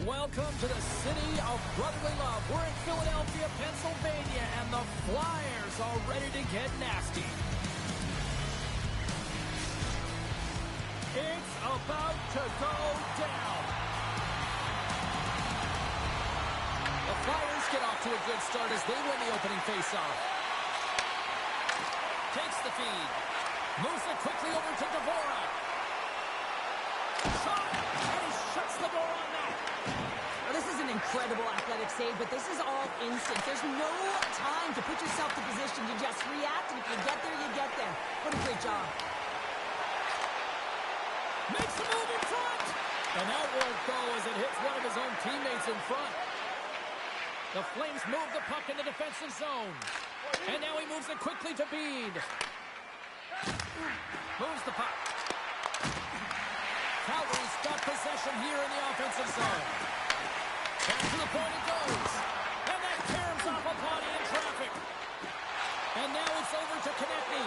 welcome to the city of brotherly love. We're in Philadelphia, Pennsylvania, and the Flyers are ready to get nasty. It's about to go down. The Flyers get off to a good start as they win the opening faceoff. Takes the feed. Moves it quickly over to Dvorak. Shot! And he shuts the door on that. Well, this is an incredible athletic save, but this is all instant. There's no time to put yourself in position. You just react, and if you get there, you get there. What a great job. Makes the move in front. And that won't go as it hits one of his own teammates in front. The Flames move the puck in the defensive zone. And now he moves it quickly to Bede. Moves the puck. Calgary's got possession here in the offensive zone. Back to the point it goes. And that caroms off a body in traffic. And now it's over to Konechny.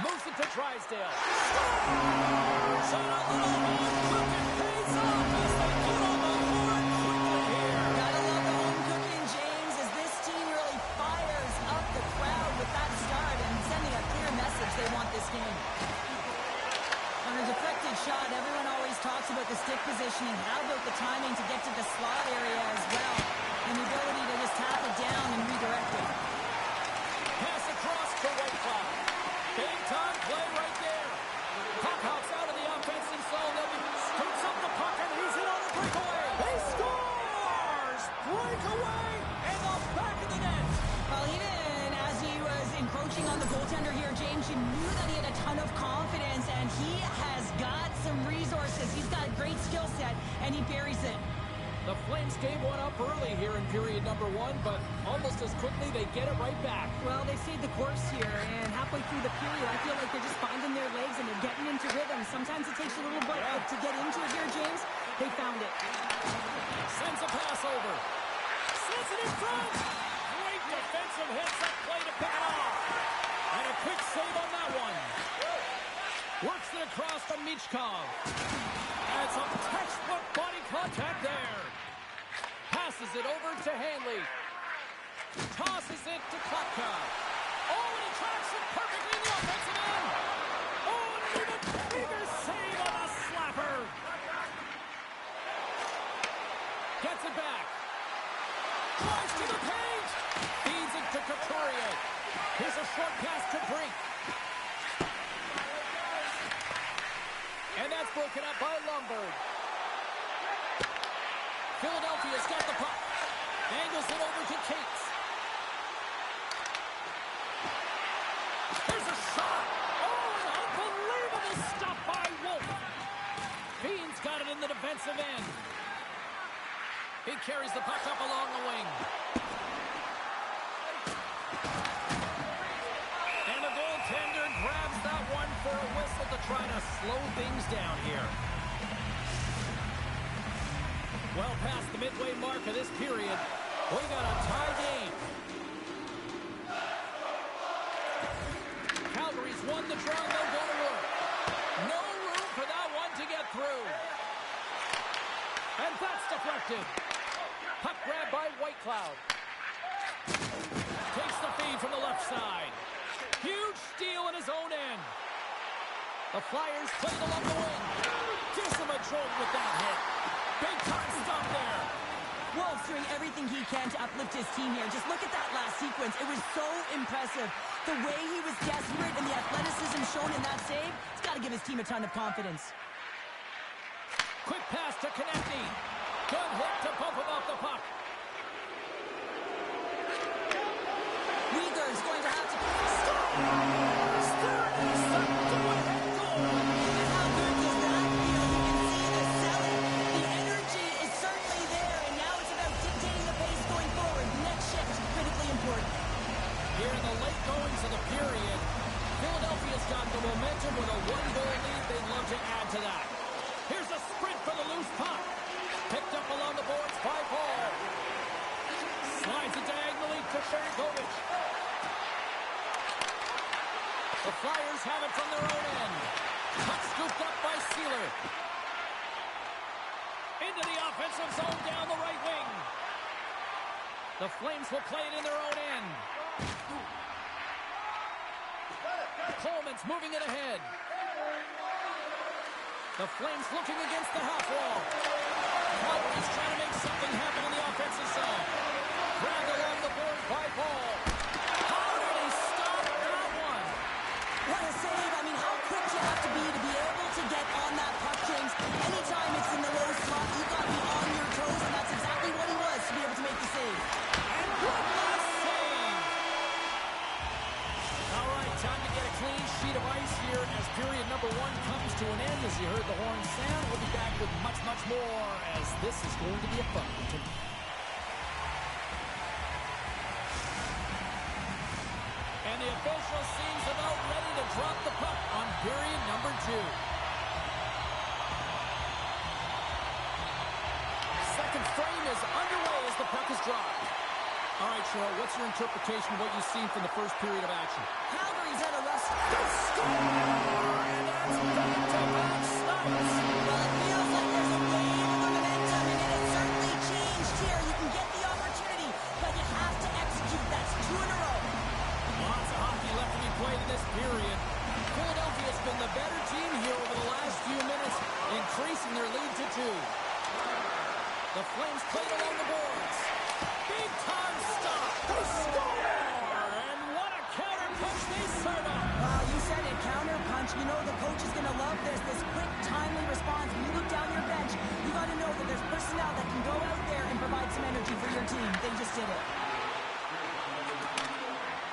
Moves it to Drysdale. Shot a little more. Look at pays off as they get on the board quickly here. Gotta love the home cooking, James, as this team really fires up the crowd with that start and sending a clear message they want this game. On a deflected shot, everyone always talks about the stick positioning. How about the timing to get to the slot area as well? And the ability to just tap it down and redirect it. Pass across to Whitecloud. Big time play right there. Puck hops out of the offensive zone. Scoops up the puck and he's in on a breakaway. He scores! Breakaway and the back of the net. Well, even as he was encroaching on the goaltender here, James, you knew that he had a ton of confidence, and he has got some resources. He's got a great skill set, and he buries it. The Flames gave one up early here in period number one, but almost as quickly they get it right back. Well, they stayed the course here, and halfway through the period, I feel like they're just finding their legs and they're getting into rhythm. Sometimes it takes a little bit to get into it here, James. They found it. Sends a pass over. Sends it in front. Great defensive hits that play to pick it off. And a quick save on that one. Works it across to Michkov. And some textbook body contact there. Passes it over to Hanley. Tosses it to Klapka. Oh, and he tracks it perfectly in the offensive end. Oh, and an even bigger save on a slapper. Gets it back. Drives to the paint. Feeds it to Couturier. Here's a short pass to Brink. And that's broken up by Lundberg. Philadelphia's got the puck. Angles it over to Cates. There's a shot. Oh, an unbelievable stuff by Wolf. Bean's got it in the defensive end. He carries the puck up along the wing. And the goaltender grabs that one for a whistle to try to slow things down here. Well past the midway mark of this period, we got a tie game. Calgary's won the draw, and they'll go to work. No room for that one to get through. And that's deflected. Puck grab by Whitecloud. Takes the feed from the left side. Huge steal in his own end. The Flyers play it along the wing. Gives him a jolt with that hit. Big time stop there. Wolf's doing everything he can to uplift his team here. Just look at that last sequence. It was so impressive. The way he was desperate and the athleticism shown in that save, it's got to give his team a ton of confidence. Quick pass to Konechny. Good hit to bump him off the puck. Uyghur's going to have to stop. Start is the go-ahead goal. And how good does that feel? You can see the selling. The energy is certainly there, and now it's about dictating the pace going forward. Next shift is critically important. Here in the late goings of the period, Philadelphia's got the momentum with a one-goal lead. They'd love to add to that. Here's a sprint for the loose puck. Picked up along the boards by Paul. Into the offensive zone down the right wing. The Flames will play it in their own end. Coleman's moving it ahead. The Flames looking against the half wall. Calgary's trying to make something happen in the offensive zone. Grabbed along the board by Paul. How did he stop that one? What a save. I mean, how quick you have to be able to get on that puck, James. Anytime it's in the low slot, you got to be on your toes, and that's exactly what he was to be able to make the save. And what a save! All right, time to get a clean sheet of ice here as period number 1 comes to an end. As you heard the horn sound, we'll be back with much, much more as this is going to be a fun one. And the official seems about ready to drop the puck on period number 2. Second frame is underway as the puck is dropped. All right, Cheryl, what's your interpretation of what you've seen from the first period of action? Calgary's had a rough start. They score! And that's back-to-back stops. Well, it feels like there's a wave of momentum, and it has certainly changed here. You can get the opportunity, but you have to execute. That's 2 in a row. Lots of hockey left to be played in this period. Philadelphia's been the better team here over the last few minutes, increasing their lead to 2. The Flames played along the boards. Big time stop. They score! And what a counter punch they serve up. Well, you said it, counter punch. You know the coach is going to love this quick, timely response. When you look down your bench, you got to know that there's personnel that can go out there and provide some energy for your team. They just did it.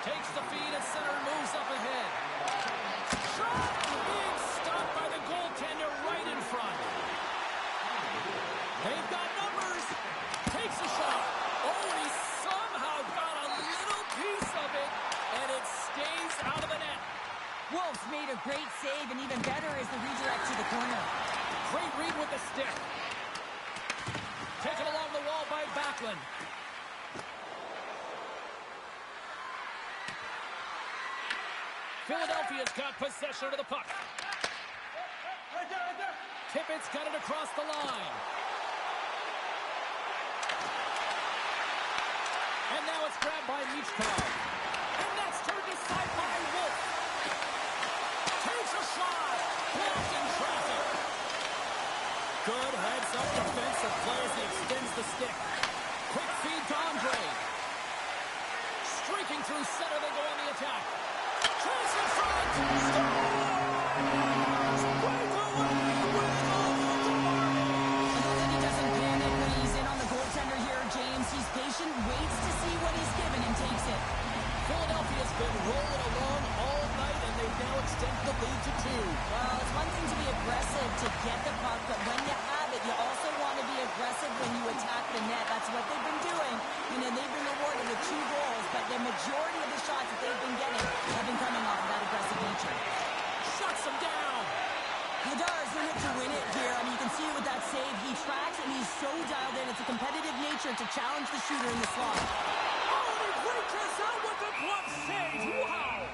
Takes the feed at center and moves up ahead. Shot! Big stop by the goaltender right in front. They've got numbers. Takes a shot. Oh, he somehow got a little piece of it, and it stays out of the net. Wolves made a great save, and even better is the redirect to the corner. Great read with the stick. Taken along the wall by Backlund. Philadelphia's got possession of the puck. Tippett's got it across the line. And now it's grabbed by Michkov. And that's turned aside by Wolf. Takes a shot. Blocked in traffic. Good heads-up defensive play as he extends the stick. Quick feed to Andre. Streaking through center, they go on the attack. Chase in front. Scores! Break away with all the glory. I know that he doesn't panic when he's in on the goaltender here, James. He's patient, waits to see what he's given, and takes it. Philadelphia's been rolling along all night, and they've now extended the lead to 2. Well, it's one thing to be aggressive to get the puck, but when you have it, you also want to be aggressive when you attack the net. That's what they've been doing. You know, they've been rewarded with 2 goals, but the majority of the shots that they've been getting have been coming off of that aggressive nature. Shuts him down. Hadar's in it to win it here. I mean, you can see it with that save. He tracks, and he's so dialed in. It's a competitive nature to challenge the shooter in the slot. Oh, he reaches out with the glove save. Wow.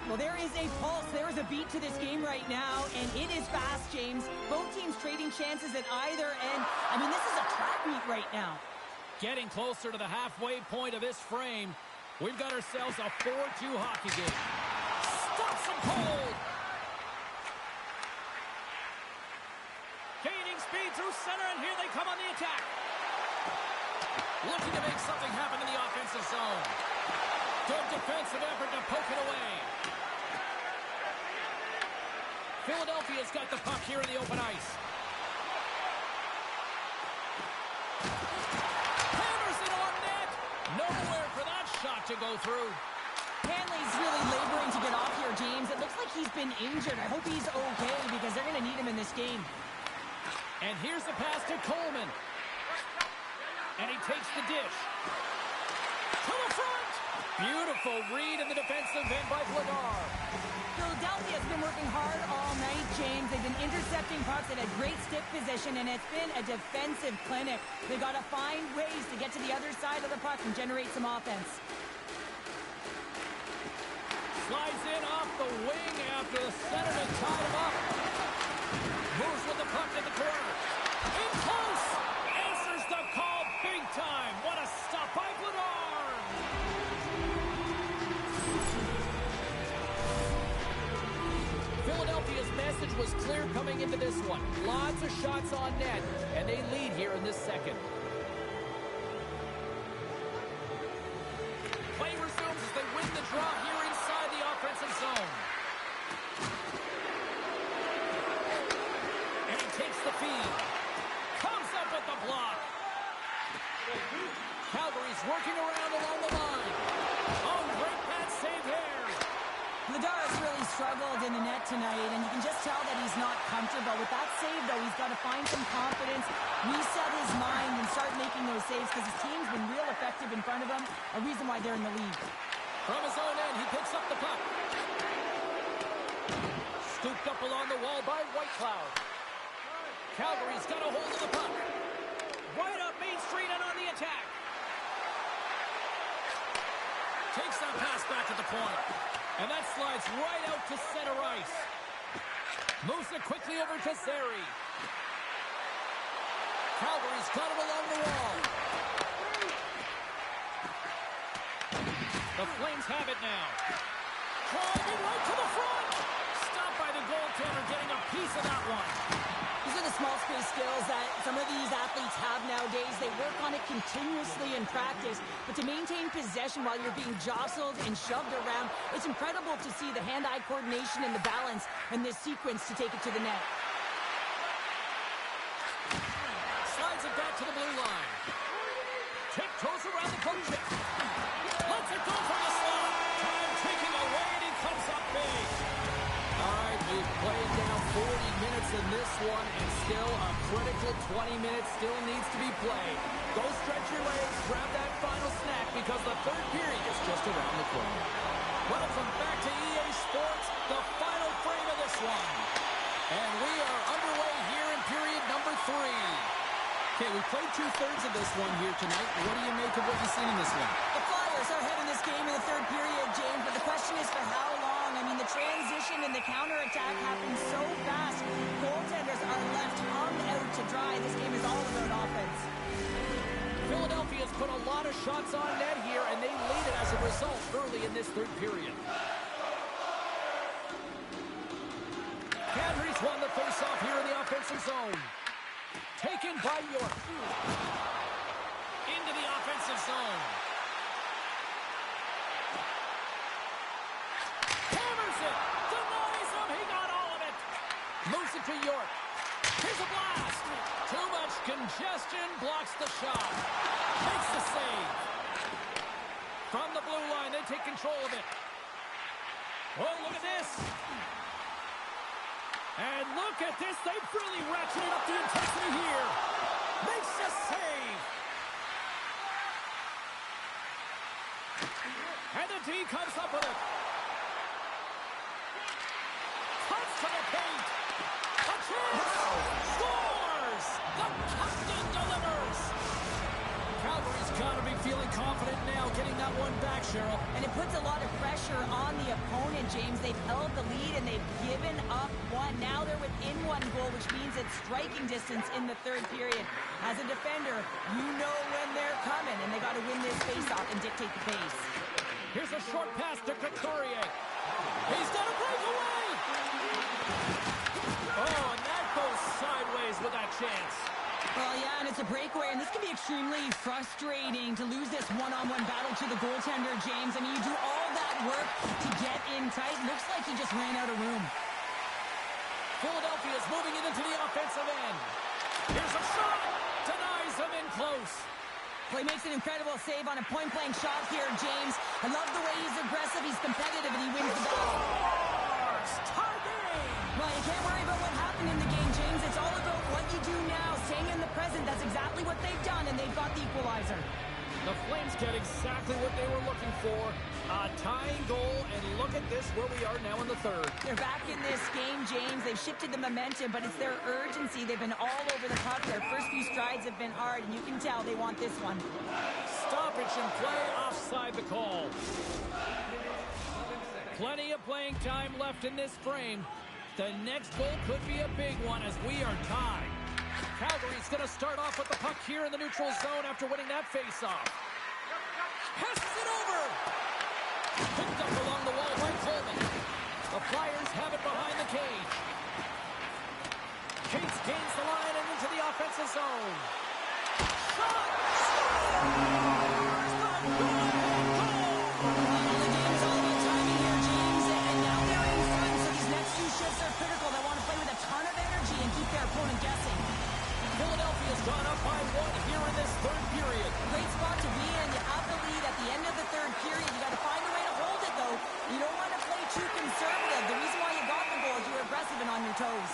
Well, there is a pulse. There is a beat to this game right now, and it is fast, James. Both teams trading chances at either end. I mean, this is a track meet right now. Getting closer to the halfway point of this frame. We've got ourselves a 4-2 hockey game. Stops him cold. Gaining speed through center, and here they come on the attack. Looking to make something happen in the offensive zone. Good defensive effort to poke it away. Philadelphia's got the puck here in the open ice. Hammers it on net. Nowhere for that shot to go through. Hanley's really laboring to get off here, James. It looks like he's been injured. I hope he's okay because they're going to need him in this game. And here's the pass to Coleman. And he takes the dish. To the front. Beautiful read in the defensive end by Vladar. Philadelphia's been working hard all night, James. They've been intercepting pucks at a great stick position, and it's been a defensive clinic. They've got to find ways to get to the other side of the puck and generate some offense. Slides in off the wing after the centerman tied him up. Moves with the puck in the corner. In close. Answers the call big time. What a stop by Bledard. Philadelphia's message was clear coming into this one. Lots of shots on net, and they lead here in this second. Play resumes as they win the draw here inside the offensive zone. And he takes the feed. Comes up with the block. Calgary's working around along the line. Oh, great pad save here. Bledard's really struggled in the net tonight, and you can just tell that he's not comfortable. With that save, though, he's got to find some confidence, reset his mind, and start making those saves because his team's been real effective in front of him, a reason why they're in the lead. From his own end, he picks up the puck. Scooped up along the wall by Whitecloud. Calgary's got a hold of the puck. Right up Main Street and on the attack. Takes that pass back at the point. And that slides right out to center ice. Moves it quickly over to Zary. Calgary's got it along the wall. The Flames have it now. Driving right to the front. Stopped by the goaltender, getting a piece of that one. These are the small space skills that some of these athletes have nowadays. They work on it continuously in practice, but to maintain possession while you're being jostled and shoved around, it's incredible to see the hand-eye coordination and the balance in this sequence to take it to the net. Slides it back to the blue line. Tiptoes around the poke check. Lets it go from the slot. Time ticking away, and he comes up big. All right, we've played down 40 minutes in this one, and still a critical 20 minutes still needs to be played. Go stretch your legs, grab that final snack, because the third period is just around the corner. Welcome back to EA Sports, the final frame of this one. And we are underway here in period number 3. Okay, we played 2/3 of this one here tonight. What do you make of what you've seen in this one? The Flyers are ahead in this game in the third period, James, but the question is for how long? I mean, the transition and the counterattack happens so fast. Goaltenders are left hung out to dry. This game is all about offense. Philadelphia's put a lot of shots on net here, and they lead it as a result early in this third period. Calgary's won the face-off here in the offensive zone. Taken by York. Into the offensive zone. Hammers it. Denies him. He got all of it. Moves it to York. Here's a blast. Too much congestion. Blocks the shot. Makes the save. From the blue line, they take control of it. Oh, look at this. And look at this. They've really ratcheted up the intensity here. Makes the save. And the D comes up with it. Cuts to the paint. A chance. Scores. The captain delivers. Calgary's got to be feeling confident now, getting that one back, Cheryl. And it puts a lot of pressure on the opponent, James. They've held the lead and they've given up one. Now they're within one goal, which means it's striking distance in the third period. As a defender, you know when they're coming, and they got to win this faceoff and dictate the pace. Here's a short pass to Couturier. He's got a breakaway. Oh, and that goes sideways with that chance. Well, yeah, and it's a breakaway, and this can be extremely frustrating to lose this one-on-one battle to the goaltender, James. I mean, you do all that work to get in tight. Looks like he just ran out of room. Philadelphia's moving it into the offensive end. Here's a shot. Denies him in close. Well, he makes an incredible save on a point-blank shot here, James. I love the way he's aggressive, he's competitive, and he wins the battle. Tie game. Well, you can't worry about what happened in the game, James. It's all about what you do now, staying in the present. That's exactly what they've done, and they've got the equalizer. The Flames get exactly what they were looking for. A tying goal, and look at this, where we are now in the third. They're back in this game, James. They've shifted the momentum, but it's their urgency. They've been all over the puck. Their first few strides have been hard, and you can tell they want this one. Stoppage and play offside the call. Plenty of playing time left in this frame. The next goal could be a big one as we are tied. Calgary's going to start off with the puck here in the neutral zone after winning that faceoff. Passes it over. Picked up along the wall by Coleman. The Flyers have it behind the cage. Cates gains the line and into the offensive zone. Shot! Critical. They want to play with a ton of energy and keep their opponent guessing. Philadelphia's gone up by 1 here in this third period. Great spot to be in. You have the lead at the end of the third period. You got to find a way to hold it, though. You don't want to play too conservative. The reason why you got the goal is you were aggressive and on your toes.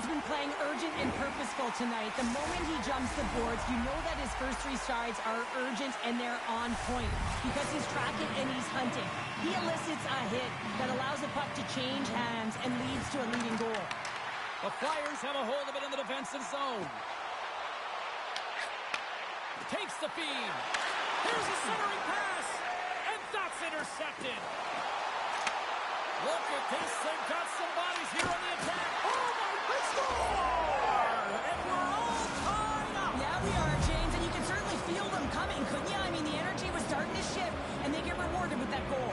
Been playing urgent and purposeful tonight. The moment he jumps the boards, you know that his first 3 strides are urgent and they're on point because he's tracking and he's hunting. He elicits a hit that allows the puck to change hands and leads to a leading goal. The Flyers have a hold of it in the defensive zone. Takes the feed. Here's a centering pass, and that's intercepted. Look at this. They've got some bodies here on the attack. Oh, my score! And we're all tied up. Yeah, we are, James, and you can certainly feel them coming, couldn't you? I mean, the energy was starting to shift, and they get rewarded with that goal.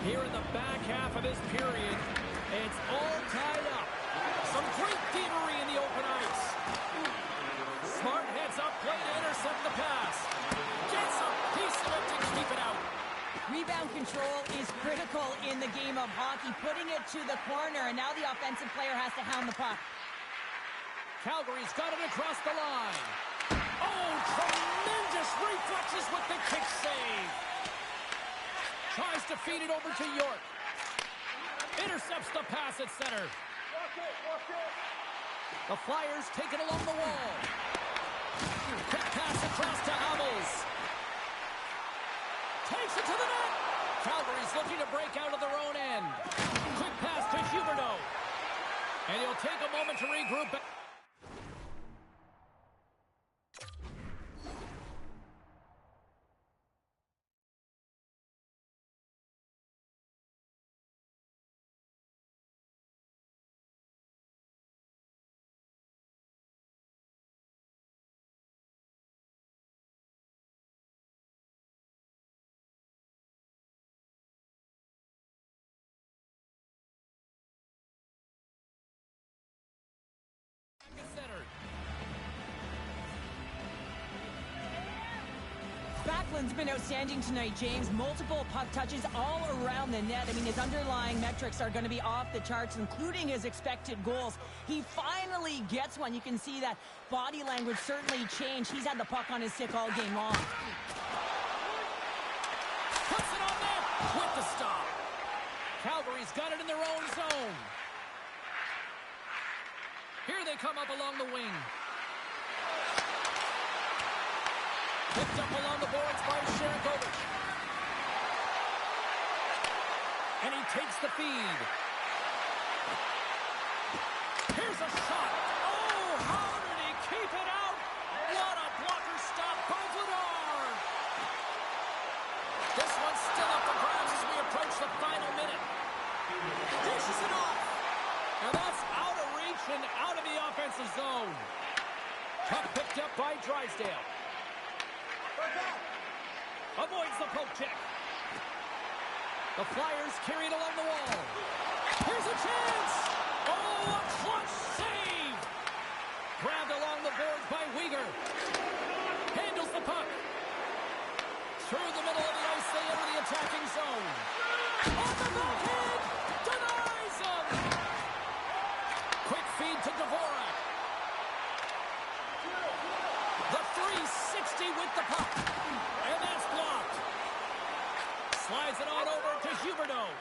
Here in the back half of this period, it's all tied up. Some great thievery in the open ice. Smart heads up play to intercept the pass. Gets a piece of it to keep it out. Rebound control is critical in the game of hockey, putting it to the corner, and now the offensive player has to hound the puck. Calgary's got it across the line. Oh, tremendous reflexes with the kick save. Tries to feed it over to York. Intercepts the pass at center. The Flyers take it along the wall. Quick pass across to Hamels. Takes it to the net. Calgary's looking to break out of their own end. Quick pass to Huberdeau. And he'll take a moment to regroup. Backlund's been outstanding tonight, James. Multiple puck touches all around the net. I mean, his underlying metrics are going to be off the charts, including his expected goals. He finally gets one. You can see that body language certainly changed. He's had the puck on his stick all game long. Puts it on net with the stop. Calgary's got it in their own zone. Here they come up along the wing. Picked up along the boards by Sharangovich. And he takes the feed. Here's a shot. Oh, how did he keep it out? What a blocker stop by Vladar. This one's still up for grabs as we approach the final minute. Dishes it off. Now that's out of reach and out of the offensive zone. Puck picked up by Drysdale. Avoids the poke check. The Flyers carry it along the wall. Here's a chance! Oh, a clutch save! Grabbed along the boards by Weegar. Handles the puck. Through the middle of the ice, they enter the attacking zone. On the backhand! Denies him! Quick feed to Dvorak. The 360 with the puck. And that's blocked. Slides it on over to Huberdeau.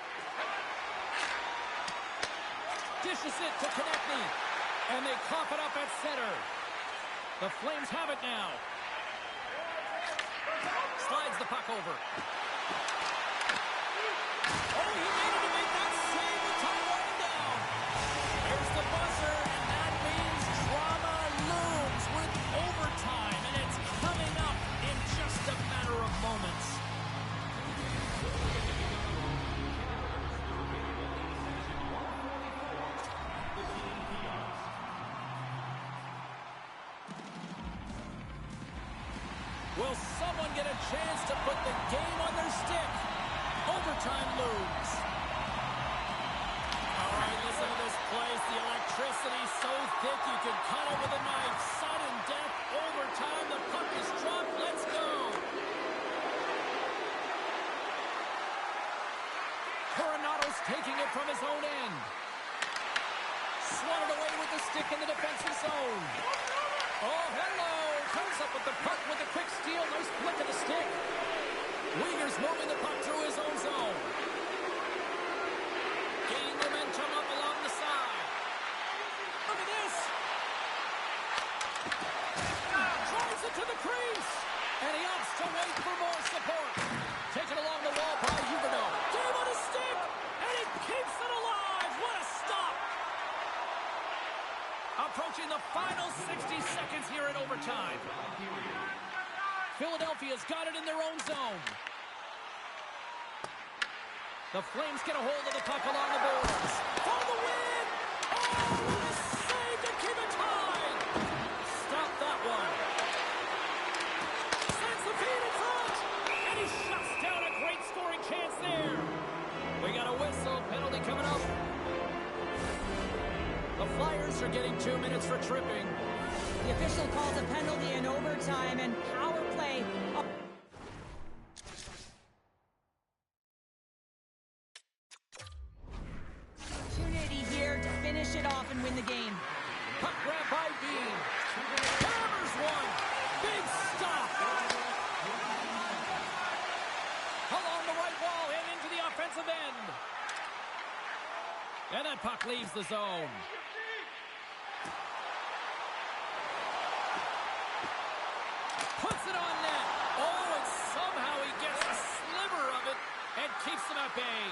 Dishes it to Konechny. And they cough it up at center. The Flames have it now. Slides the puck over. Oh, he needed to make that save with time running down. There's the buzzer, and that means drama looms with overtime, and it's coming up in just a matter of moments. get a chance to put the game on their stick. Overtime moves. All right, listen to this place. The electricity so thick you can cut it with a knife. Sudden death, overtime. The puck is dropped. Let's go. Coronado's taking it from his own end. Swatted away with the stick in the defensive zone. Oh, hello. Comes up with the puck with a quick steal. Nice flick of the stick. Weger's moving the puck through his own zone. Gaining momentum up along the side. Look at this. Drives it to the crease. And he opts to wait for more support. Taken along the wall by Huberdeau. Game on his stick. And he keeps it alive. What a stop. Approaching the final 60 seconds here in overtime. Philadelphia's got it in their own zone. The Flames get a hold of the puck along the boards. For the win! Oh, what a save to keep it tied! Stop that one. Sends the feed in front! And he shuts down a great scoring chance there. We got a whistle. Penalty coming up. The Flyers are getting 2 minutes for tripping. The official calls a penalty in overtime and power play. Opportunity here to finish it off and win the game. Puck grab by Bean. Hammers one. Big stop. Along the right wall and into the offensive end. And that puck leaves the zone. Puts it on net. Oh, and somehow he gets a sliver of it and keeps them at bay.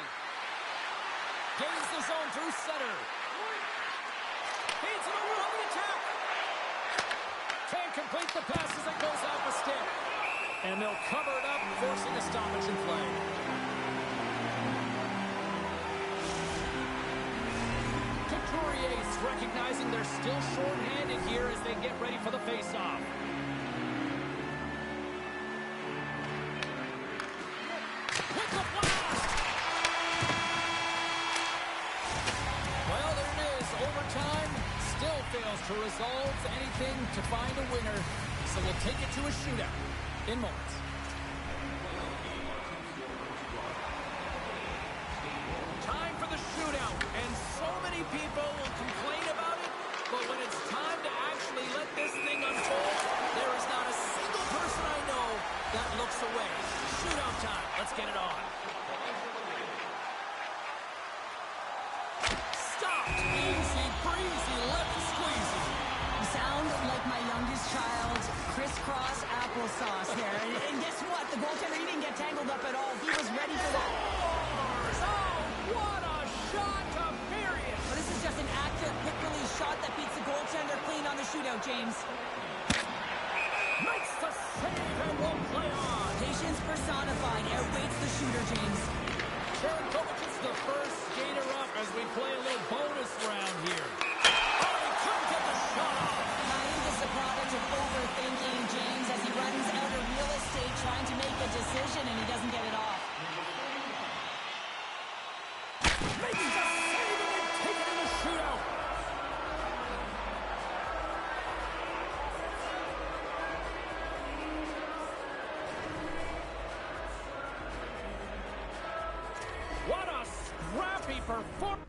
Gains the zone through center. Feeds it over on the attack. Can't complete the pass as it goes off a stick. And they'll cover it up, forcing a stoppage in play. Couturier's recognizing they're still short-handed here as they get ready for the face-off. With the blast! Well, there it is. Overtime still fails to resolve anything to find a winner. So we'll take it to a shootout in moments. Time for the shootout. And so many people will complain about it. But when it's time to actually let this thing unfold, there is not a single person I know that looks away. Shootout time. Let's get it on. Stopped. Easy breezy. Lemon squeezy. You sound like my youngest child, crisscross applesauce here. And guess what? The goaltender, he didn't get tangled up at all. He was ready for that. Oh, what a shot to period. But this is just an accurate, quick-release shot that beats the goaltender clean on the shootout, James. Makes the save and won't play on. Patience personified. Outweights the shooter, James. Jared Kovac's the first skater up as we play a little bonus round here. Oh, he couldn't get the shot off. I think this is a product of overthinking, James, as he runs out of real estate trying to make a decision and he doesn't get it off. Makes the save and they take it in the shootout. What a scrappy performance.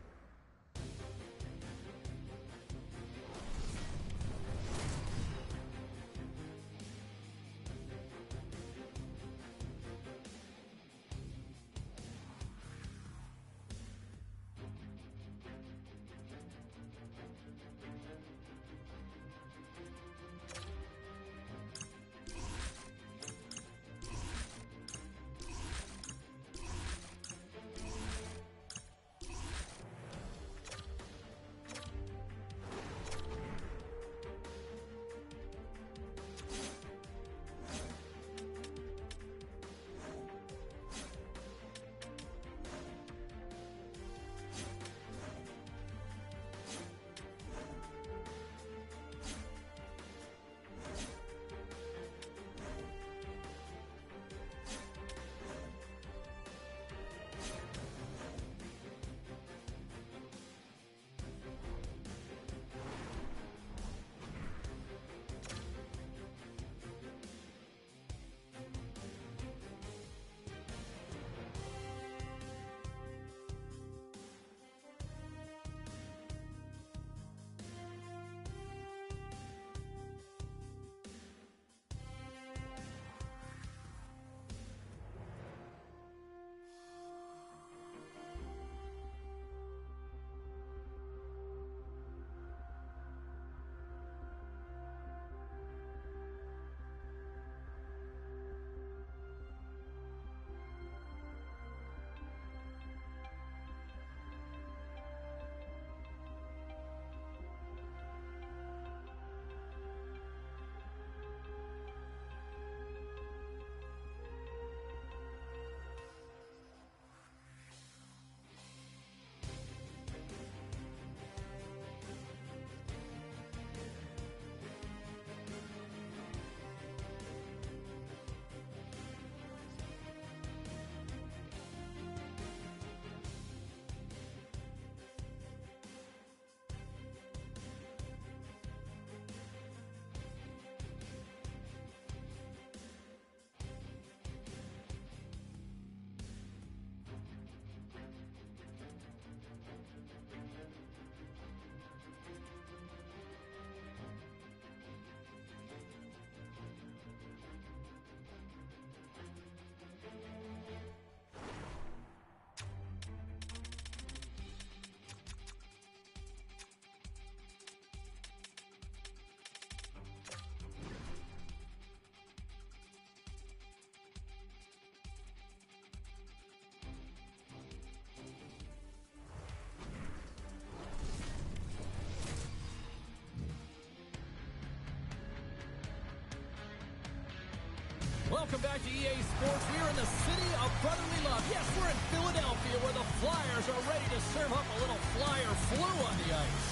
Welcome back to EA Sports. We're in the city of brotherly love. Yes, we're in Philadelphia where the Flyers are ready to serve up a little Flyer flu on the ice.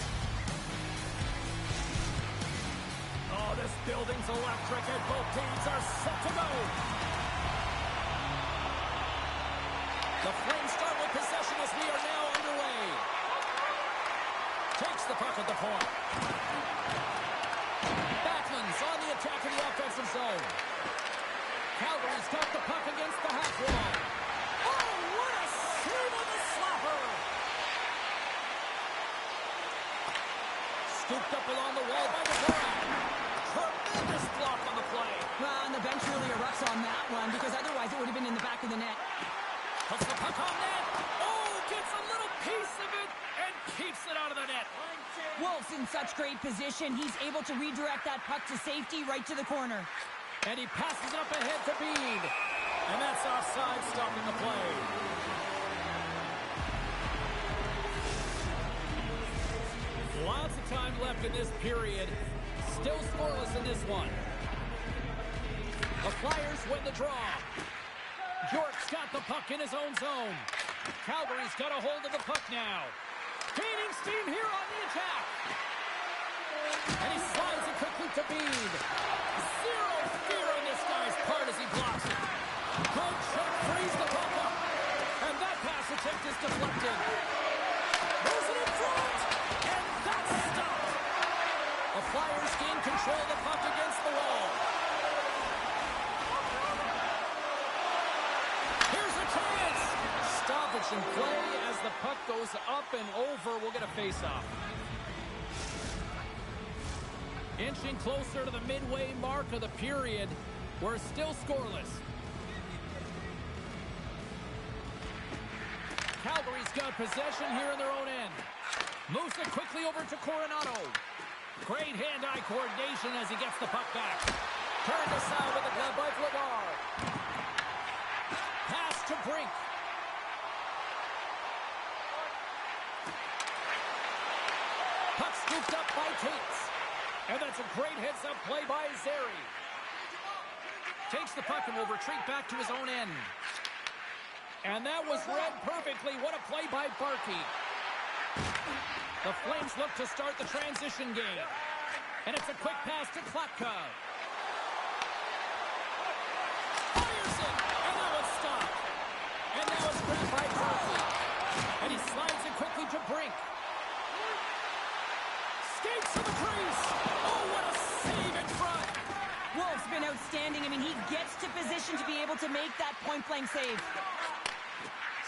Oh, this building's electric and both teams are set to go. The Flames start with possession as we are now underway. Takes the puck at the point. Backlund's on the attack in the offensive zone. Calgary's got the puck against the half wall. Oh, what a save on the slapper! Scooped up along the wall by the Dvorak. Tremendous block on the play. Well, and the bench really erupts on that one because otherwise it would have been in the back of the net. Puts the puck on net. Oh, gets a little piece of it and keeps it out of the net. Wolf's in such great position. He's able to redirect that puck to safety right to the corner. And he passes it up ahead to Bean. And that's offside, stopping the play. Lots of time left in this period. Still scoreless in this one. The Flyers win the draw. York's got the puck in his own zone. Calgary's got a hold of the puck now. Gaining steam here on the attack. And he slides it quickly to Bean. Zero fear on this guy's part as he blocks it. Good check, frees the puck up. And that pass attempt is deflected. Moves it in front. And that's stopped. The Flyers gain control of the puck against the wall. Here's a chance. Stoppage in play as the puck goes up and over. We'll get a face-off. Inching closer to the midway mark of the period. We're still scoreless. Calgary's got possession here in their own end. Moves it quickly over to Coronado. Great hand-eye coordination as he gets the puck back. Turned aside with the glove by Vladar. Pass to Brink. Puck scooped up by Tates. And that's a great heads-up play by Zary. Takes the puck and will retreat back to his own end. And that was read perfectly. What a play by Barkey. The Flames look to start the transition game. And it's a quick pass to Klatka. Fires it. And that was stopped. And now it's grabbed by Barkey. And he slides it quickly to Brink. Skates to the crease. Oh, what a save in front. Wolf's been outstanding. I mean, he gets to position to be able to make that point-blank save.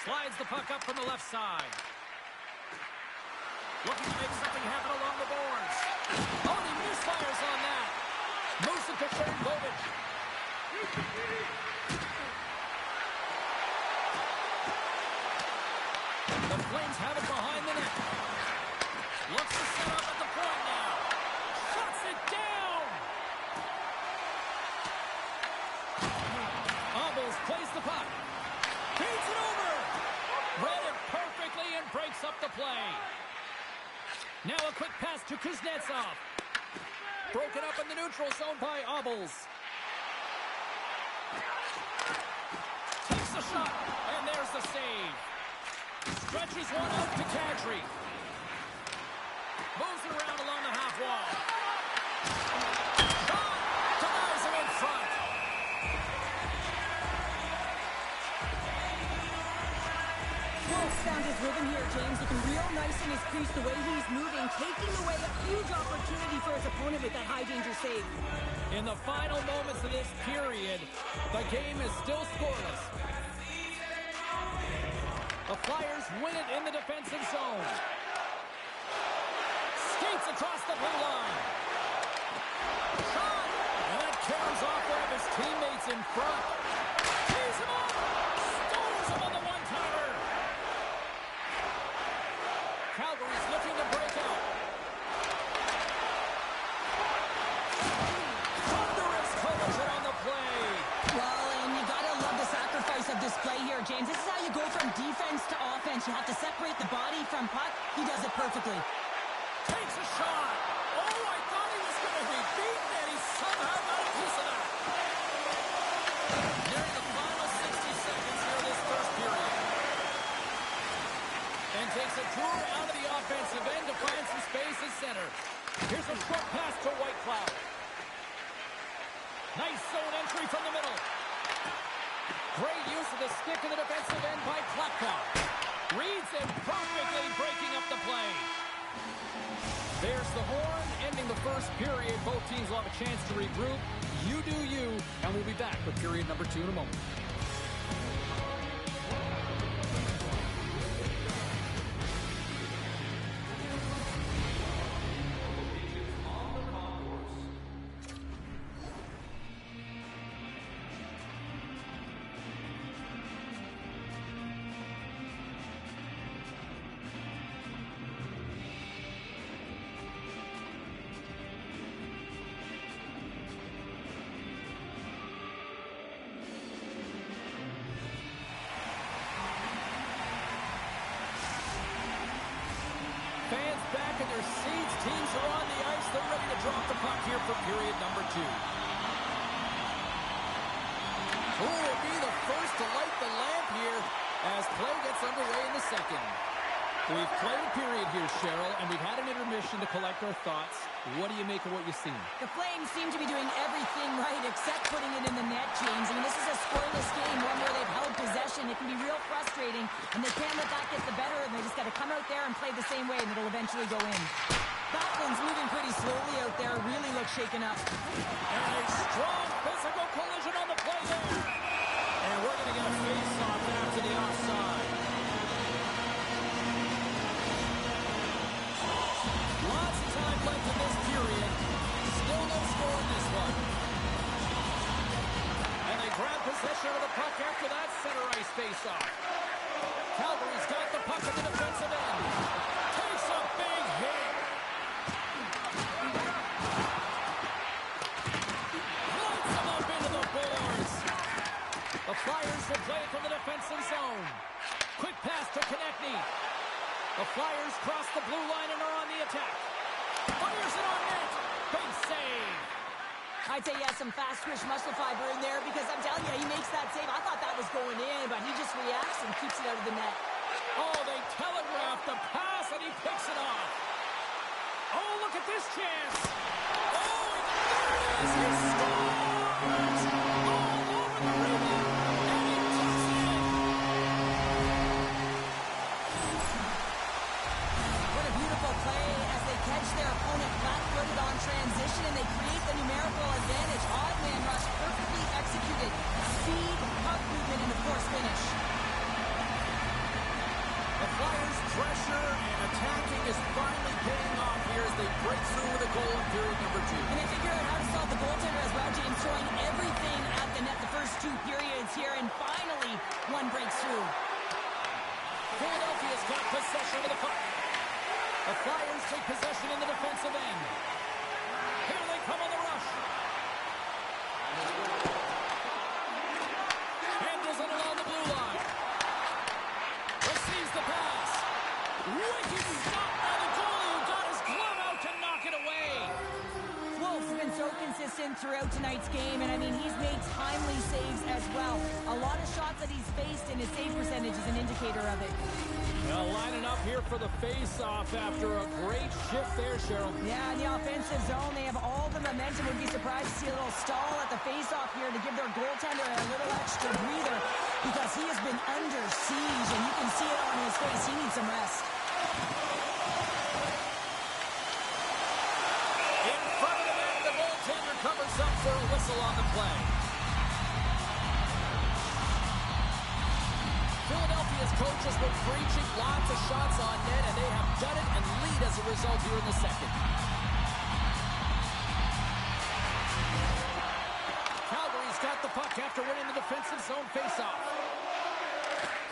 Slides the puck up from the left side. Looking to make something happen along the boards. Oh, and he misfires on that. Moves it to third, Bobich. The Flames have it behind the net. Looks to set up at the point now. Shuts it down. Almost plays the puck. Feeds it over. Read it perfectly and breaks up the play. Now a quick pass to Kuznetsov. Broken up in the neutral zone by Obels. Takes the shot, and there's the save. Stretches one out to Kadri. Moves it around along the half wall. Shot! Denies him in front. Wolf's found his rhythm here, James. Looking real nice in his crease, the way he's moving, taking away a huge opportunity for his opponent with that high-danger save. In the final moments of this period, the game is still scoreless. The Flyers win it in the defensive zone. Skates across the blue line. Shot! And that carries off one of his teammates in front. Tees him up! Stones him on the one-timer! Calgary's looking to break out. Thunderous collision on the play. Well, and you gotta love the sacrifice of this play here, James. This is how you go from defense to offense. You have to separate the body from puck. He does it perfectly. Takes a shot. Oh, I thought he was going to be beaten, and he somehow got a piece of that. takes a tour out of the offensive end to find some space at center. Here's a short pass to White Cloud. Nice zone entry from the middle. Great use of the stick in the defensive end by Klapka. Reads it perfectly, breaking up the play. There's the horn, ending the first period. Both teams will have a chance to regroup. You do you, and we'll be back with period number 2 in a moment. Fans back in their seats. Teams are on the ice. They're ready to drop the puck here for period number 2. Who will be the first to light the lamp here as play gets underway in the second? We've played a period here, Cheryl, and we've had an intermission to collect our thoughts. What do you make of what you've seen? The Flames seem to be doing everything right except putting it in the net, James. I mean, this is a scoreless game, one where they've held possession. It can be real frustrating, and they can't let that get the better, and they just got to come out there and play the same way, and it'll eventually go in. Backlund's moving pretty slowly out there, really looks shaken up. And a strong physical collision on the play there. And we're going to get a face-off after the offside. Lots of time left in this period. Still no score in this one. And they grab possession of the puck after that center ice face-off. Calgary's got the puck at the defensive end. Takes a big hit. Lights him up into the boards. The Flyers will play it from the defensive zone. Quick pass to Konechny. The Flyers cross the blue line and are on the attack. Fires it on net. Big save. I'd say he has some fast twitch muscle fiber in there because I'm telling you, he makes that save. I thought that was going in, but he just reacts and keeps it out of the net. Oh, they telegraph the pass and he picks it off. Oh, look at this chance. Oh, there it is. He scores. All over the rebound. And he tucks it in. What a beautiful play as they catch their opponent flat-footed on transition and they create the numerical advantage. Odd man rush, perfectly executed. Speed, puck movement, and of course finish. The Flyers' pressure and attacking is finally paying off here as they break through with a goal in period number 2. And they figure out how to solve the goaltender as well, James, throwing everything at the net the first 2 periods here, and finally one breaks through. Philadelphia's got possession of the puck. The Flyers take possession in the defensive end. Here they come on the rush. Handles it along the blue line. Receives the pass. Wicked stop by the goalie who got his glove out to knock it away. Wolf's been so consistent throughout tonight's game, and I mean, he's made timely saves as well. A lot of shots that he's faced, and his save percentage is an indicator of it. Well, lining up here for the face-off after a great shift there, Cheryl. Yeah, in the offensive zone, they have all the momentum. Would be surprised to see a little stall at the face-off here to give their goaltender a little extra breather because he has been under siege, and you can see it on his face. He needs some rest. In front of the net, the goaltender covers up for a whistle on the play. Philadelphia's coaches were preaching lots of shots on net, and they have done it and lead as a result here in the second. Calgary's got the puck after winning the defensive zone faceoff.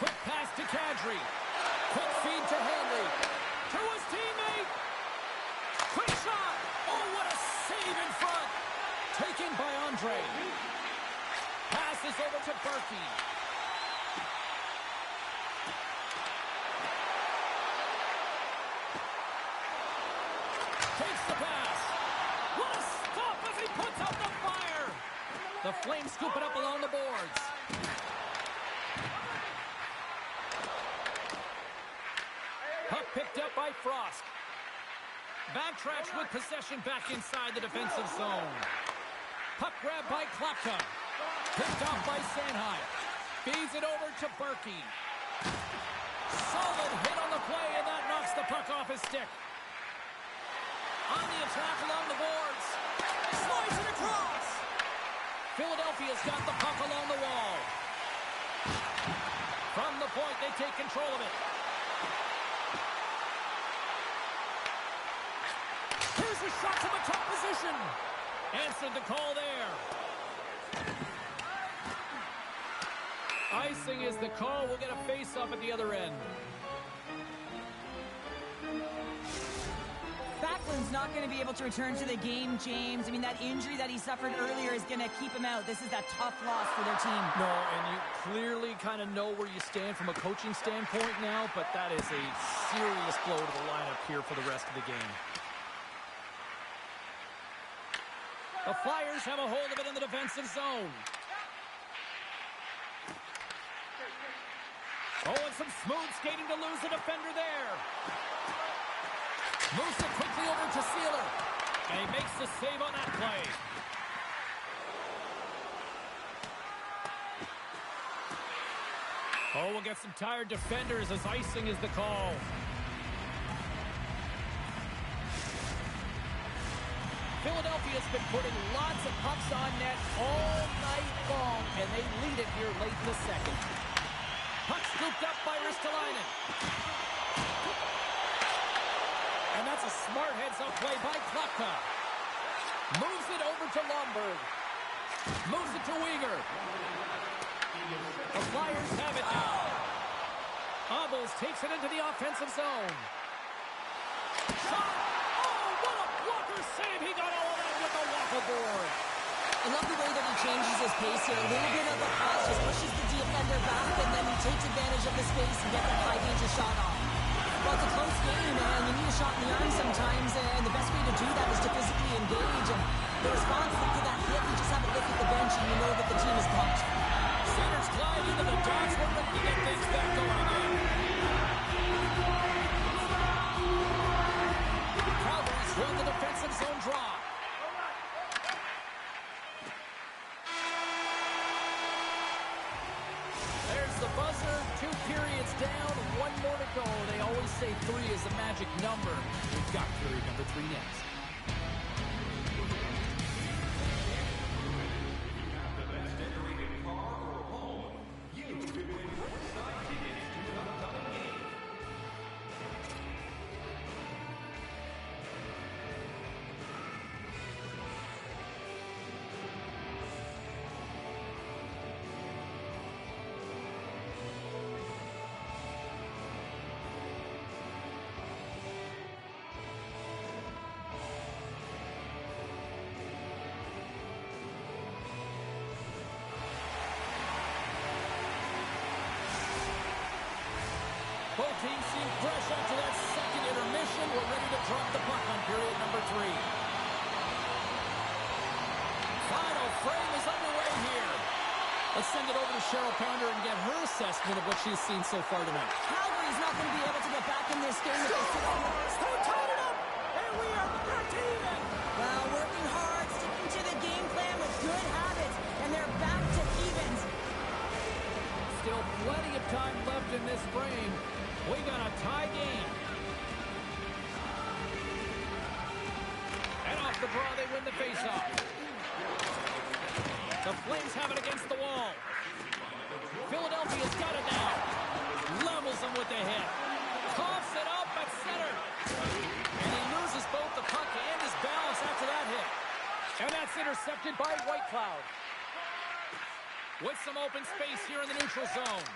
Quick pass to Kadri. Quick feed to Hanley. To his teammate. Quick shot. Oh, what a save in front. Taken by Andre. Passes over to Berkey. Takes the pass. What a stop as he puts out the fire. The Flames scoop it up along the boards. by Frost. Backtracks with possession back inside the defensive zone. Puck grab by Klapka. Picked off by Sanheim. Feeds it over to Berkey. Solid hit on the play, and that knocks the puck off his stick. On the attack along the boards. Slides it across. Philadelphia's got the puck along the wall. From the point, they take control of it. Here's a shot from a top position. Answered the call there. Icing is the call. We'll get a face-off at the other end. Backlund's not going to be able to return to the game, James. I mean, that injury that he suffered earlier is going to keep him out. This is a tough loss for their team. No, and you clearly kind of know where you stand from a coaching standpoint now, but that is a serious blow to the lineup here for the rest of the game. The Flyers have a hold of it in the defensive zone. Oh, and some smooth skating to lose the defender there. Moves it quickly over to Sealer. And he makes the save on that play. Oh, we'll get some tired defenders as icing is the call. Philadelphia's been putting lots of pucks on net all night long, and they lead it here late in the second. Puck scooped up by Ristolainen. And that's a smart heads-up play by Klapka. Moves it over to Lomberg. Moves it to Weegar. The Flyers have it now. Obels takes it into the offensive zone. Shot! Oh, what a blocker save! He got all of that with the waffle board. I love the way that he changes his pace here. A little bit of a pause, just pushes the defender back, and then he takes advantage of the space and gets that high-danger shot off. Well, it's a close game, and you need a shot in the arm sometimes, and the best way to do that is to physically engage. And the response to that hit, you just have a look at the bench, and you know that the team is pumped. Centers glide into the dots. We're ready to get things back going again. Calgary's won the defensive zone draw. There's the buzzer. 2 periods down. 1 more to go. They always say 3 is the magic number. We've got period number 3 next. Both teams seem fresh after that second intermission. We're ready to drop the puck on period number 3. Final frame is underway here. Let's send it over to Cheryl Pounder and get her assessment of what she's seen so far tonight. Calgary's not going to be able to get back in this game if they sit on the They're tied it up, and we are back to even. Well, working hard, sticking to the game plan with good habits, and they're back to evens. Still plenty of time left in this frame. We got a tie game. And off the draw, they win the faceoff. The Flames have it against the wall. Philadelphia's got it now. Levels them with the hit. Coughs it up at center. And he loses both the puck and his balance after that hit. And that's intercepted by Whitecloud. With some open space here in the neutral zone.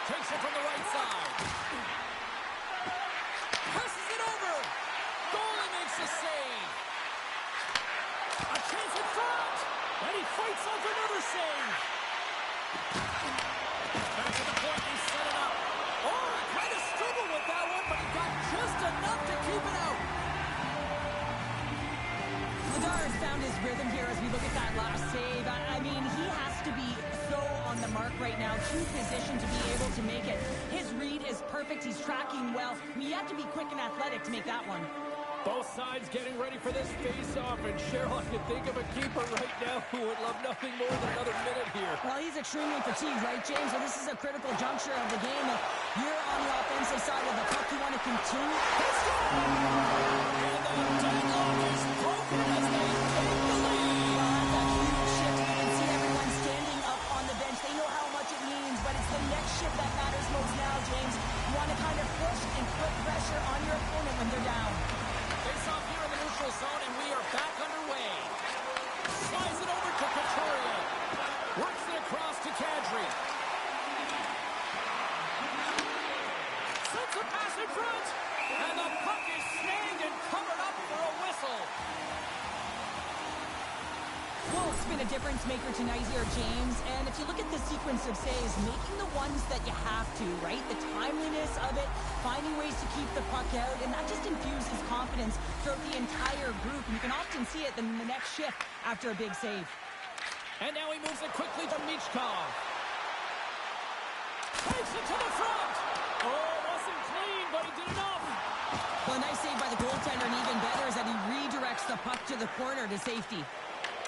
Takes it from the right side. Presses it over. Goalie makes a save. A chance in front. And he fights off another save. Back to the point, he set it up. Oh, he kind of struggled with that one, but he got just enough to keep it out. Vladar has found his rhythm here as we look at that last save. I mean, he has to be so on the mark right now, too positioned to be able to make it. His read is perfect. He's tracking well. You have to be quick and athletic to make that one. Both sides getting ready for this face-off, and Cheryl, I can think of a keeper right now who would love nothing more than another minute here. Well, he's extremely fatigued, right, James? So this is a critical juncture of the game. If you're on the offensive side of the puck, you want to continue. And the deadlock is broken as they take the lead. Well, that's a huge shift. You can see everyone standing up on the bench. They know how much it means, but it's the next shift that matters most now, James. You want to kind of push and put pressure on your opponent when they're down. Face off here in the neutral zone, and we are back underway. Slides it over to Couturier. Works it across to Kadri. Sends a pass in front. And the puck is snagged and covered up for a whistle. Well, it's been a difference maker tonight here, James. And if you look at the sequence of saves, making the ones that you have to, right? The timeliness of it, finding ways to keep the puck out, and that just infuses confidence throughout the entire group. And you can often see it in the next shift after a big save. And now he moves it quickly to Michkov. Takes it to the front. Oh, wasn't clean, but he did enough. Well, a nice save by the goaltender, and even better is that he redirects the puck to the corner to safety.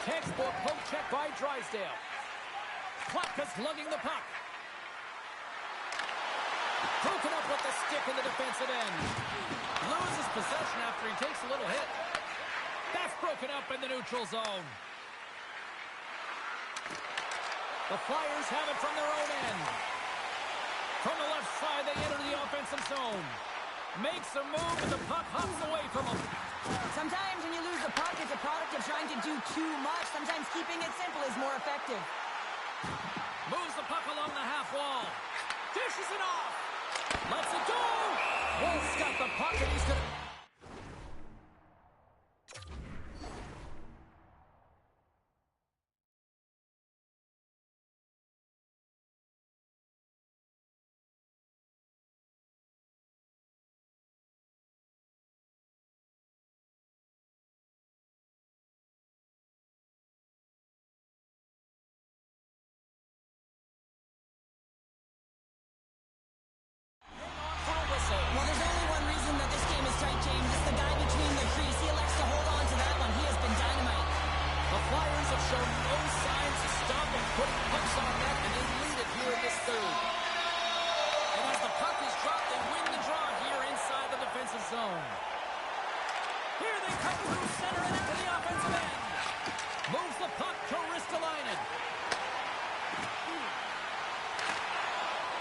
Textbook poke check by Drysdale. Klapka's lugging the puck. Broken up with the stick in the defensive end. Loses possession after he takes a little hit. That's broken up in the neutral zone. The Flyers have it from their own end. From the left side, they enter the offensive zone. Makes a move, and the puck hops away from him. Sometimes when you lose the puck, it's a product of trying to do too much. Sometimes keeping it simple is more effective. Moves the puck along the half wall. Dishes it off. Lets it go. Wolf's got the puck, and he's going to... Well, there's only one reason that this game is tight, James. It's the guy between the crease. He elects to hold on to that one. He has been dynamite. The Flyers have shown no signs of stopping, putting pucks on net, and they lead it here in this third. And as the puck is dropped, they win the draw here inside the defensive zone. Here they come through center and into the offensive end. Moves the puck to Ristolainen.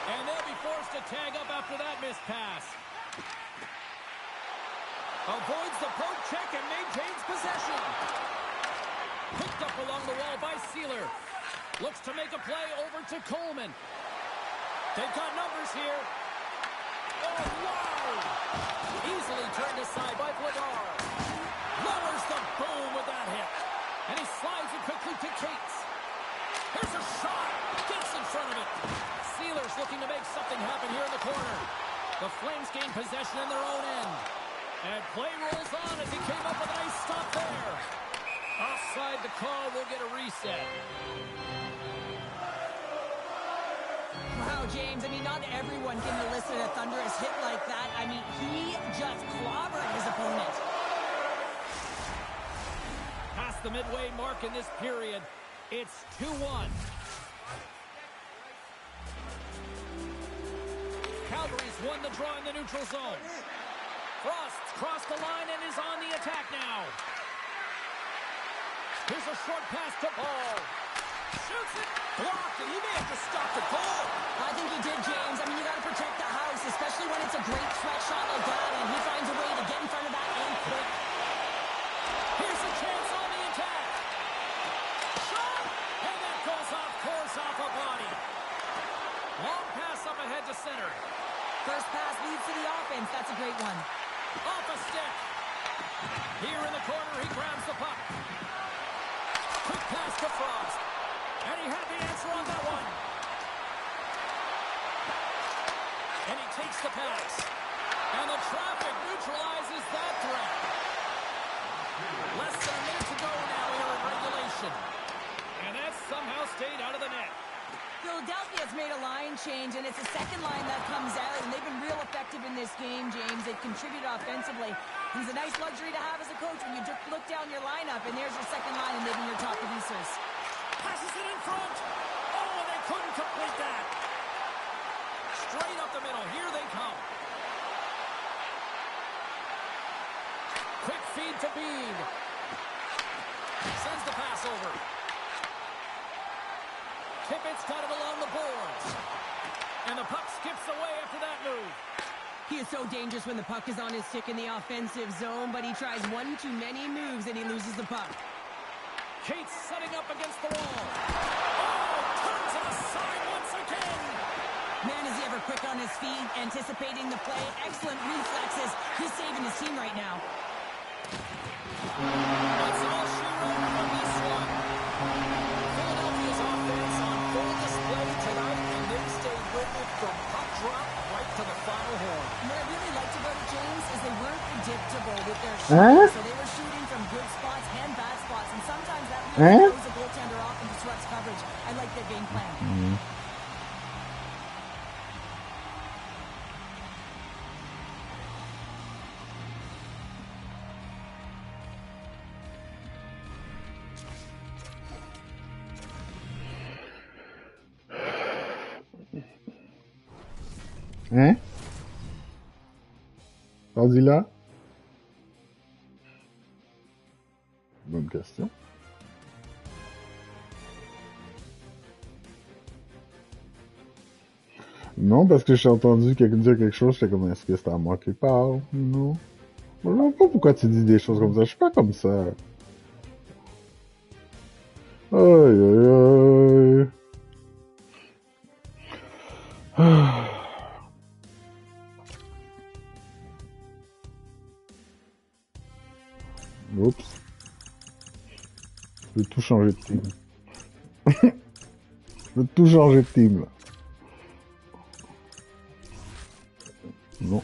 And they'll be forced to tag up after that missed pass. Avoids the poke check and maintains possession. Picked up along the wall by Sealer. Looks to make a play over to Coleman. They've got numbers here. Oh, wow! Easily turned aside by Vladar. Lowers the boom with that hit. And he slides it quickly to Cates. Here's a shot. Gets in front of it. Sealer's looking to make something happen here in the corner. The Flames gain possession in their own end. And play rolls on as he came up with a nice stop there. Offside the call, will get a reset. Wow, James, I mean, not everyone can elicit a thunderous hit like that. I mean, he just clobbered his opponent. Past the midway mark in this period, it's 2-1. Calgary's won the draw in the neutral zone. Frost's crossed the line and is on the attack now. Here's a short pass to Paul. Shoots it. Blocked, and he may have to stop the goal. I think he did, James. I mean, you got to protect the house, especially when it's a great threat shot like that, and he finds a way to get in front of that and quick. Here's a chance on the attack. Shot! And that goes off course off a body. Long pass up ahead to center. First pass leads to the offense. That's a great one. Off a stick. Here in the corner, he grabs the puck. Quick pass to Frost. And he had the answer on that one. And he takes the pass. And the traffic neutralizes that threat. Less than a minute to go now here in regulation. And that somehow stayed out of the net. Philadelphia's made a line change, and it's the second line that comes out, and they've been real effective in this game, James. They've contributed offensively. It's a nice luxury to have as a coach when you look down your lineup, and there's your second line, and they've been your top producers. Passes it in front. Oh, and they couldn't complete that. Straight up the middle. Here they come. Quick feed to Bean. Sends the pass over. Tippett's got it along the boards. And the puck skips away after that move. He is so dangerous when the puck is on his stick in the offensive zone, but he tries one too many moves and he loses the puck. Cates setting up against the wall. Oh, turns it aside once again. Man, is he ever quick on his feet, anticipating the play. Excellent reflexes. He's saving his team right now. That's all she wrote from this one. Philadelphia's offense on full display tonight, and they stayed with it from puck drop right to the final horn. And what I really liked about it, James, is they weren't predictable with their shooting. So they were shooting from good spots and bad spots, and sometimes that really throws a goaltender off and disrupts coverage. I like their game plan. Hein? Rendu là? Bonne question. Non, parce que j'ai entendu quelqu'un dire quelque chose, j'étais comme, est-ce que c'est à moi qui parle? Non. Je ne sais pas pourquoi tu dis des choses comme ça, je suis pas comme ça. Aïe, aïe, aïe. Oups. Je vais tout changer de team. Je vais tout changer de team, là. Non.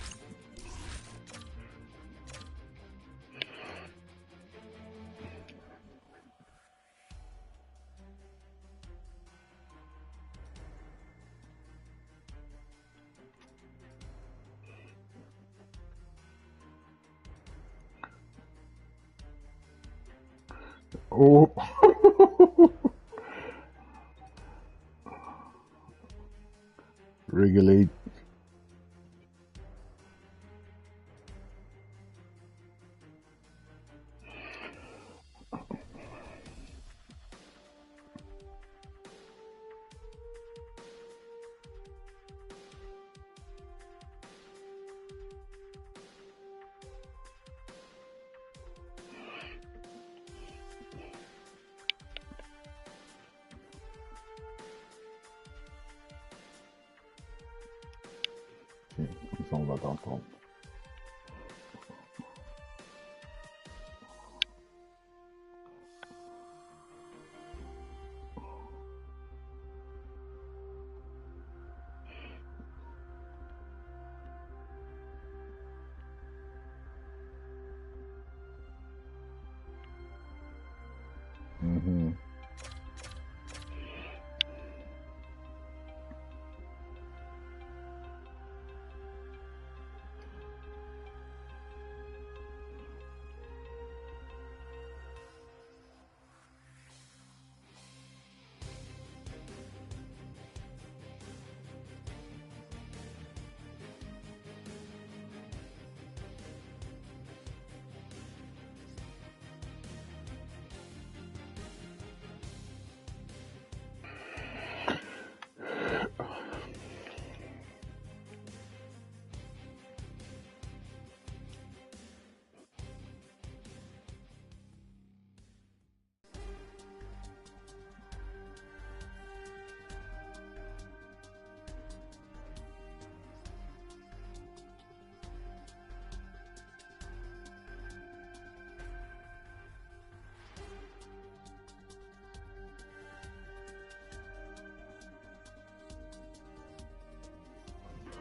Oh. Regulate. Comme ça, on va t'entendre. Mhm.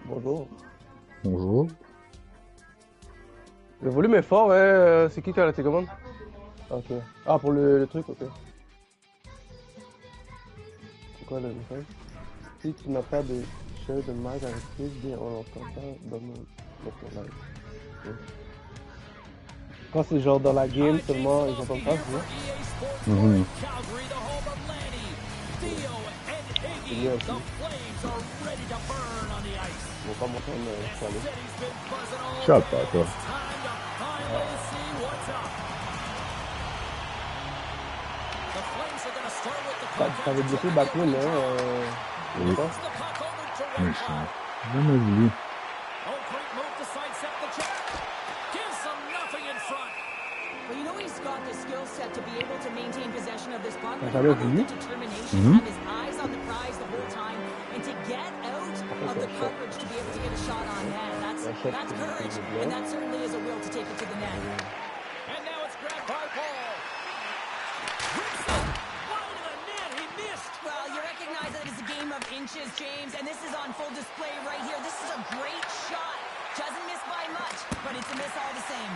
Bonjour. Bonjour. Le volume est fort, hein? C'est qui a la télécommande? Ok. Ah, pour le truc, ok. C'est quoi le message? Si tu n'as pas de shirt de match avec Twitch, bien on n'entend pas dans notre live. Ouais. Quand c'est genre dans la game seulement, ils entendent pas, tu vois. C'est mieux aussi. On va pas m'entendre parler. Shut pas, toi. T'avais bloqué Batman, hein? Oui. Pas? Méchant. Même lui. Well, you know he's got the skill set to be able to maintain possession of this puck. But J'avais the oublié. determination, have his eyes on the prize the whole time, and to get out of the coverage to be able to get a shot on net. That's courage, and that certainly is a will to take it to the net. And now it's grabbed by Paul. Rips it wide of the net. He missed. Well, you recognize that it's a game of inches, James, and this is on full display right here. This is a great shot. Doesn't miss by much, but it's a miss all the same.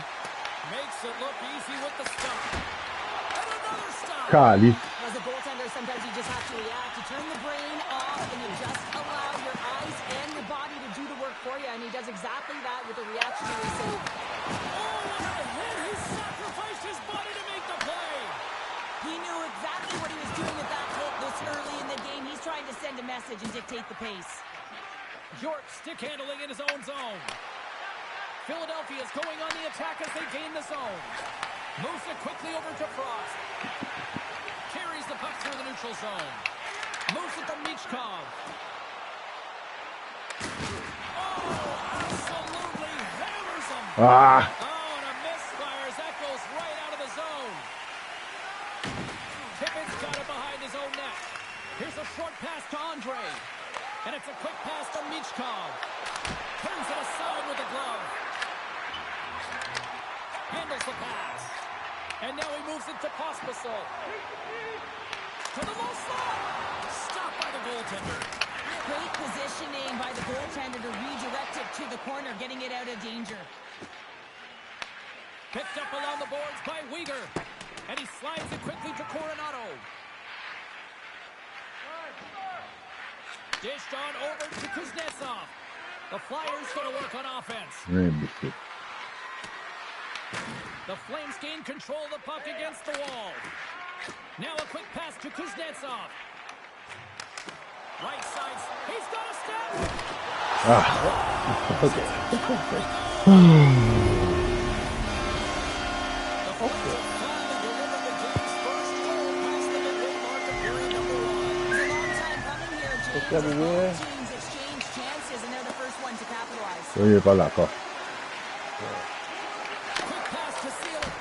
Makes it look easy with the stop. And another stop. Cali. As a goaltender, sometimes you just have to react. You turn the brain off and you just allow your eyes and your body to do the work for you. And he does exactly that with a reactionary save. Oh, what a hit. He sacrificed his body to make the play. He knew exactly what he was doing at that hit this early in the game. He's trying to send a message and dictate the pace. York stick handling in his own zone. Philadelphia is going on the attack as they gain the zone. Moves it quickly over to Frost. Carries the puck through the neutral zone. Moves it to Michkov. Oh, absolutely hammers him. Ah! Oh, and a misfire as that goes right out of the zone. Tippett's got it behind his own net. Here's a short pass to Andre. And it's a quick pass to Michkov. Turns it aside with the glove. Handles the pass. And now he moves it to Pospisil. To the low slot. Stopped by the goaltender. Great positioning by the goaltender to redirect it to the corner, getting it out of danger. Picked up along the boards by Uyghur. And he slides it quickly to Coronado. Dished on over to Kuznetsov. The Flyers going to work on offense. Rainbow. The Flames gain control of the puck against the wall. Now a quick pass to Kuznetsov. Right side. He's got a step. Okay. The Flames have finally delivered the game's first goal past the midway mark of period number 1. It's a long time coming here, James. Both teams exchange chances, and they're the first one to capitalize. Oui, il est pas là, quoi. Quick pass to Sealer.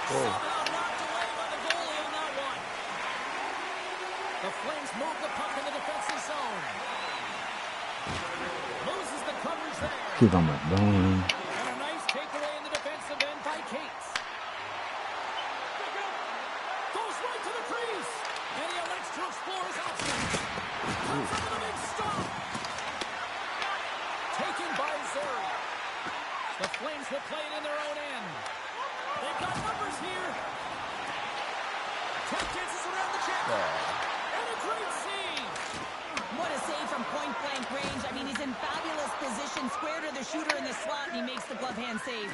Somehow knocked away by the goalie on that one. The Flames move the puck in the defensive zone. Loses the coverage there. Qui va maintenant? And a nice takeaway in the defensive end by Cates. Goes right to the crease. And he elects to explore his options. Comes up with a big stop. Taken by Zuri. The Flames will play it in their own end. They've got numbers here. 10 chances around the check. And a great save. What a save from point-blank range. I mean, he's in fabulous position, square to the shooter in the slot, and he makes the glove hand save.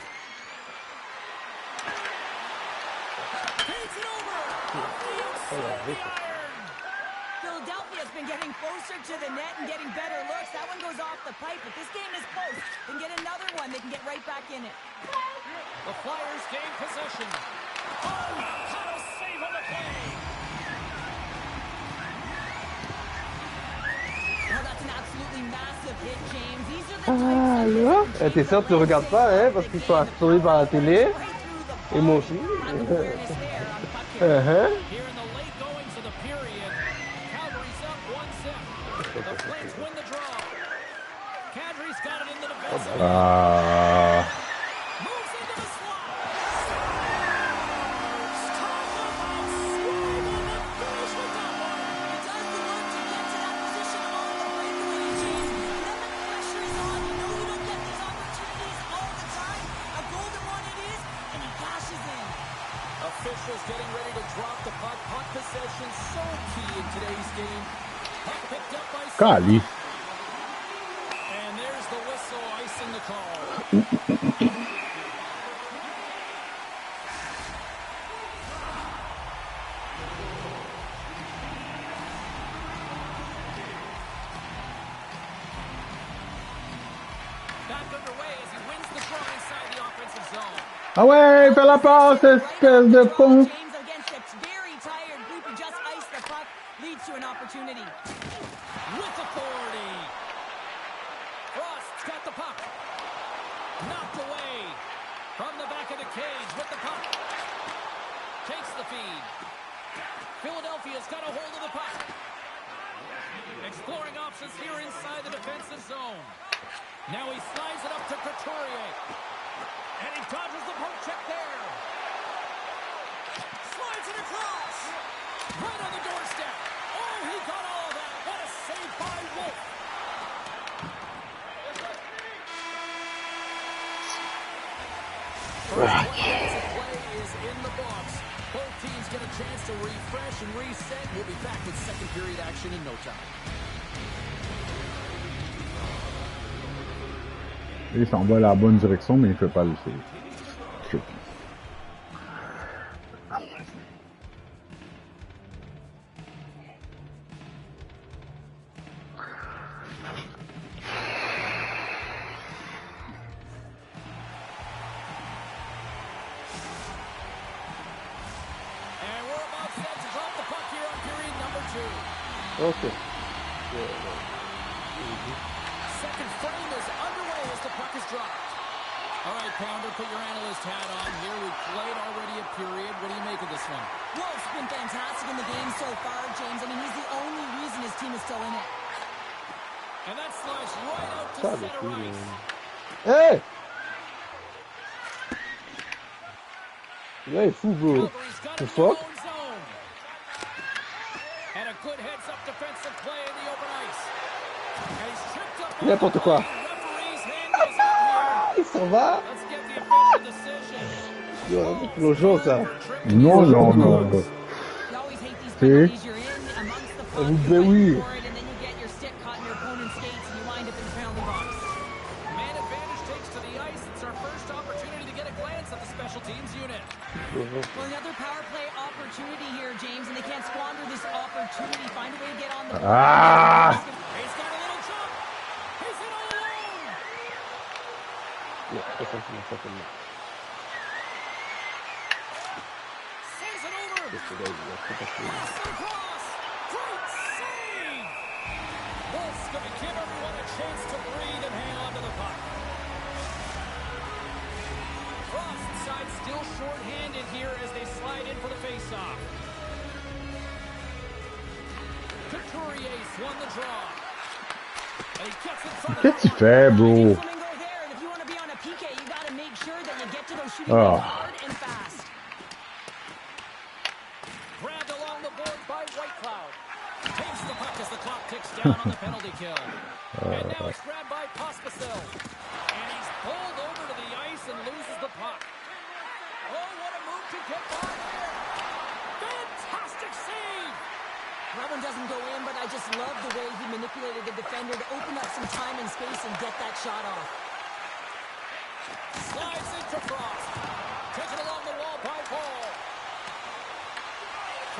Takes it over. Off the inside of the iron. Philadelphia's been getting closer to the net and getting better looks. That one goes off the pipe, but this game is close. They can get another one. They can get right back in it. The Flyers gain possession. Oh, how to save on the play. Oh, that's an absolutely massive hit, James. These are the types of Là? T'es sûr que tu regardes pas, hein? Parce qu'ils sont assurés par la télé. right through the Et moi aussi. awareness there on the puck carrier. Here in the late goings of the period, Calgary's up 1-0. The Flames win the draw. Kadri's got it in the defensive. Moves into the slot. Stop him and swing on the finish with that one. He does the work to get to that position on the breakaway, James. And then the pressure is on. You know you don't get these opportunities all the time. A golden one it is, and he cashes in. Officials getting ready to drop the puck. Puck possession so key in today's game. Puck picked up by Cali. and there's the whistle, icing the call. Back underway as he wins the draw inside the offensive zone. Ah ouais, fais la passe, espèce de pont. James against a very tired group who just iced the puck leads to an opportunity. With authority. Frost's got the puck. Knocked away from the back of the cage with the puck. Takes the feed. Philadelphia's got a hold of the puck. Exploring options here inside the defensive zone. Now he slides it up to Couturier. And he dodges the poke check there. Slides it across. Right on the doorstep. Oh, he got all of that. What a save by Wolf. First play is in the box. Both teams get a chance to refresh and reset. We'll be back with second period action in no time. Il s'en va à la bonne direction, mais il fait pas le save. Tricky. And we're about set to drop the puck here on period number 2. Okay. Second frame is underway as the puck is dropped. All right, Pounder, put your analyst hat on here. We've played already a period. What do you make of this one? Wolf's been fantastic in the game so far, James. I mean, he's the only reason his team is still in it. And that slides right out to Ça, le center coup, ice. Hey! Là, il est fou, bro. Calgary's got The it in their fuck? own zone. And a good heads-up defensive play in the open ice. And he's tripped up on N'importe the quoi. play. Referee's hand goes up here. Il s'en va! Let's get the official decision. Yo, c'est plongeon, ça. Non, non, non. You always hate these See? penalties. You're in amongst the puck, Oh, you ben fight oui. for it, and then you get your stick caught in your opponent's skates, and you wind up in the penalty box. Man advantage takes to the ice. It's our first opportunity to get a glance at the special teams unit. Well, another power play opportunity here, James, and they can't squander this opportunity. Find a way to get on the board. Ah! He's got a little jump. He's in all alone. Yeah, that's something that's happening. Sends it over. Pass across. Great save. Wolf's going to give everyone a chance to breathe and hang on to the puck. Frost side still short-handed here as they slide in for the face-off. Couturier's won the draw. And he gets in front of Qu'est-ce que tu the fais, bro? Flamingo there, and if you want to be on a PK, you got to make sure that you get to those shooting Oh. lanes hard and fast. Grabbed along the boards by White Cloud. Takes the puck as the clock ticks down on the penalty kill. And now it's grabbed by Pospisil. And he's pulled over to the ice and loses the puck. Oh, what a move to get by here. Fantastic save. That one doesn't go in, but I just love the way he manipulated the defender to open up some time and space and get that shot off. Slides into Frost. Taken along the wall by Paul.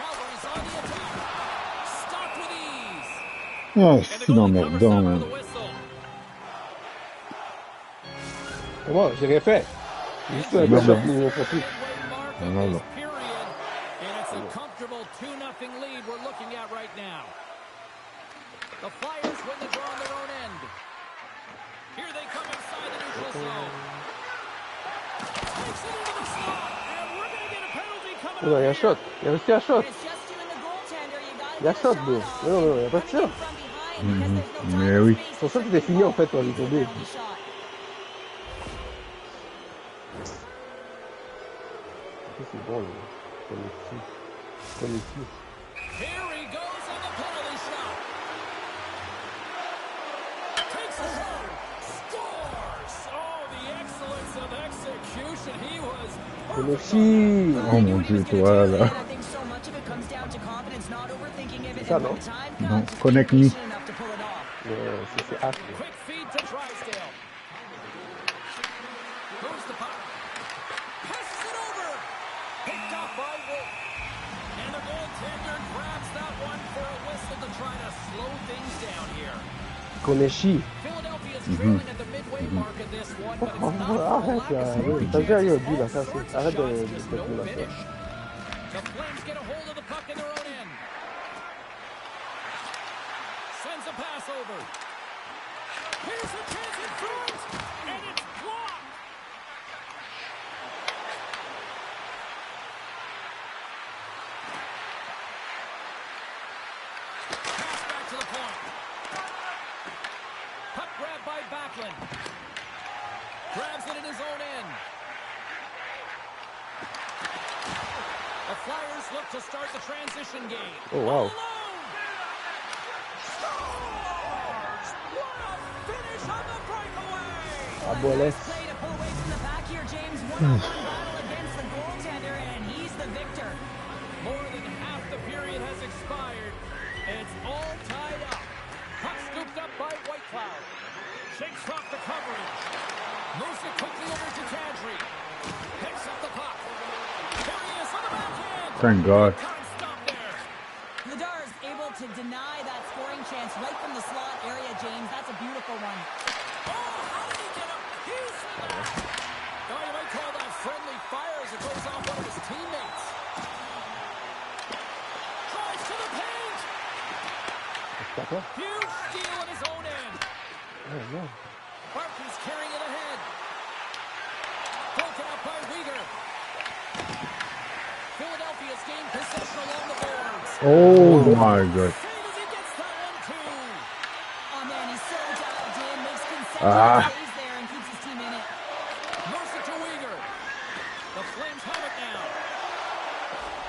Calgary's on the attack. Stopped with ease. Ah, And the c'est goalie covers up with emmerdant. the whistle. Comment? J'ai rien fait. Juste un Non, shot non. nous pour tout. Midway mark of Non, this non. period. And it's a comfortable 2-0 lead we're looking at right now. The Flyers win the draw on their own end. Here they come inside the neutral zone. Takes it into the slot. And we're going to get a penalty coming Non, il y a un up shot. here. Il y a aussi un shot. And it's just you and the goaltender. You got to Il y a get a shot, shot bro. off. Non, non, il y a pas de Coming tir. in from behind because there's no time Mais and oui. space C'est pour to ça check que c'était the fini, en ball. fait, quand il est tombé. Penalty shot. C'est bon, là. Collectif. Here he goes on the penalty shot. Takes a shot. Scores. Oh, the excellence of execution. He was Collectif. Oh mon dieu, toi là. I think so much of it comes down to confidence, not overthinking. thinking of it, Ça, and when non? the time Non, comes, just being connect me. patient enough to pull it off. C'est H. Quick feed to Drysdale. Moves the puck. Passes it over. Picked up by Wolf. And the goaltender grabs that one for a whistle to try to slow things down here. Koneshi. Philadelphia's trailing at the midway mark of this one, but it's not for a Arrête lack of là, scoring t'as déjà eu un chances. but là, All ça sorts c'est. of Arrête shots, de just faire no la finish. The Flames get a hold of the puck in their own end. Sends a pass over. Here's a chance in front, and it's blocked. Pass back to the point. Puck grabbed by Backlund. Grabs it in his own end. The Flyers look to start the transition game. Oh wow. Finish on the breakaway. Aboles. Play to pull away from the back here, James. One-on-one battle against the goaltender, and he's the victor. More than half the period has expired. It's all tied up. Puck scooped up by Whitecloud. Shakes off the coverage. Moves it quickly over to Kadri. Picks up the puck. There he is on the backhand. Thank God. Time stop there. Vladar is able to deny that scoring chance right from the slot area, James. That's a beautiful one. Oh, how did he get a piece of that? Oh, you might call that friendly fire as it goes off one of his teammates. Drives to the paint. D'accord. Huge steal in his own end. Oh non. Barkley's carrying it ahead. Broken up by Weegar. Philadelphia's gained possession along the boards. Oh my God. Save as he gets that one too. Oh, man, he's so dialed in, makes consecutive Ah. plays there and keeps his team in it. Moves it to Weegar. The Flames have it now.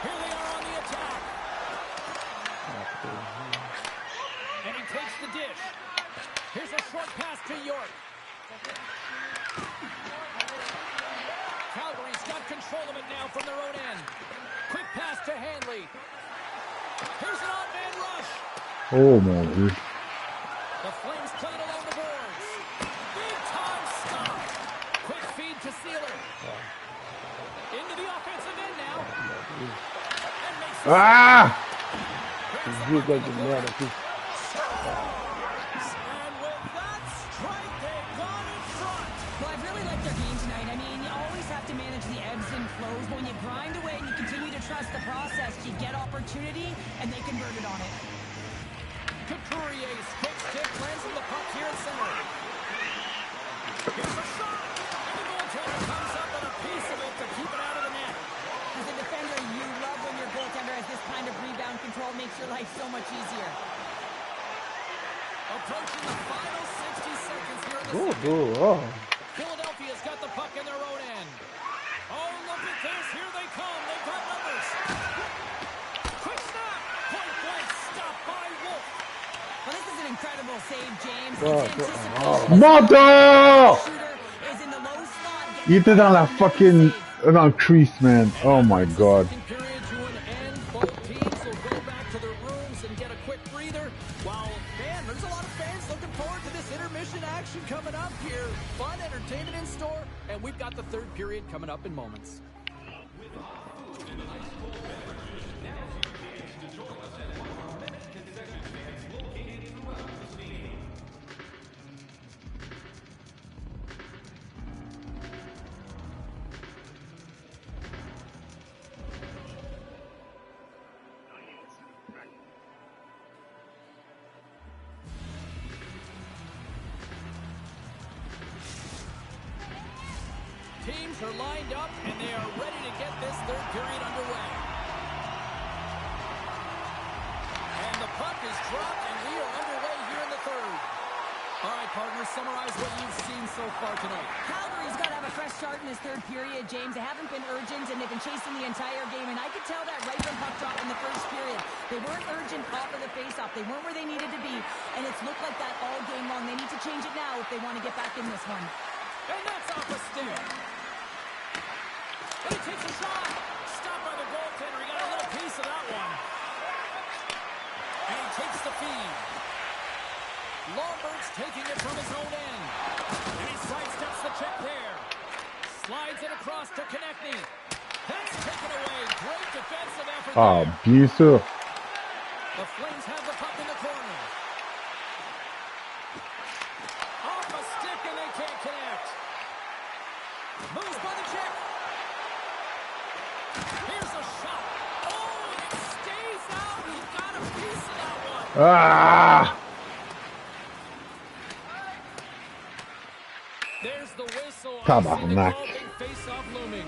Here they are on the attack. And he takes the dish. Here's a short pass to York. Calgary's got control of it now from their own end. Quick pass to Hanley. Here's an odd-man rush. Oh mon Dieu. The Flames play it along the boards. Big time stop. Quick feed to Sealer. Into the offensive end now. And makes the Ah! C'est vieux gars de merde en plus. And with that strike, they've gone in front. Well, I've really liked their game tonight. I mean, you always have to manage the ebbs and flows, but when you grind away and you continue to trust the process, you get opportunity, and they converted on it. Couturier's quick stick lands on the puck here in center. Here's a shot. And the goaltender comes up with a piece of it to keep it out of the net. As a defender, you love when your goaltender has this kind of rebound control, makes your life so much easier. Approaching the final 60 seconds here in the Oh, second. oh, oh. Philadelphia's got the puck in their own end. Oh, look at this. Here they come. They've got numbers. Quick snap. Point blank stop by Wolf. Well, this is an incredible save, James. Oh, It's anticipation. Menteur! Shooter is in the low slot. Il était dans la fucking... dans le crease, man. Oh my God. Second period to an end. Both teams will go back to their rooms and get a quick breather. While, man, there's a lot of fans looking forward to this intermission action coming up here. Fun entertainment in store, and we've got the third period coming up in moments. Teams are lined up, and they are ready to get this third period underway. And the puck is dropped, and we are underway here in the third. All right, partners, summarize what you've seen so far tonight. Calgary's got to have a fresh start in this third period, James. They haven't been urgent, and they've been chasing the entire game, and I could tell that right from puck drop in the first period. They weren't urgent off of the faceoff. They weren't where they needed to be, and it's looked like that all game long. They need to change it now if they want to get back in this one. And that's off a stick. And he takes a shot. Stopped by the goaltender. He got a little piece of that one. Lombert's taking it from his own end. And he sidesteps the check there. Slides it across to Konechny. That's taken away. Great defensive effort Ah, there. bien sûr. The Flames have the puck in the corner. Off a stick and they can't connect. Moves by the check. Here's a shot. Oh, it stays out. He got a piece of that one. Ah! There's the whistle. Tabarnak. Big face-off looming.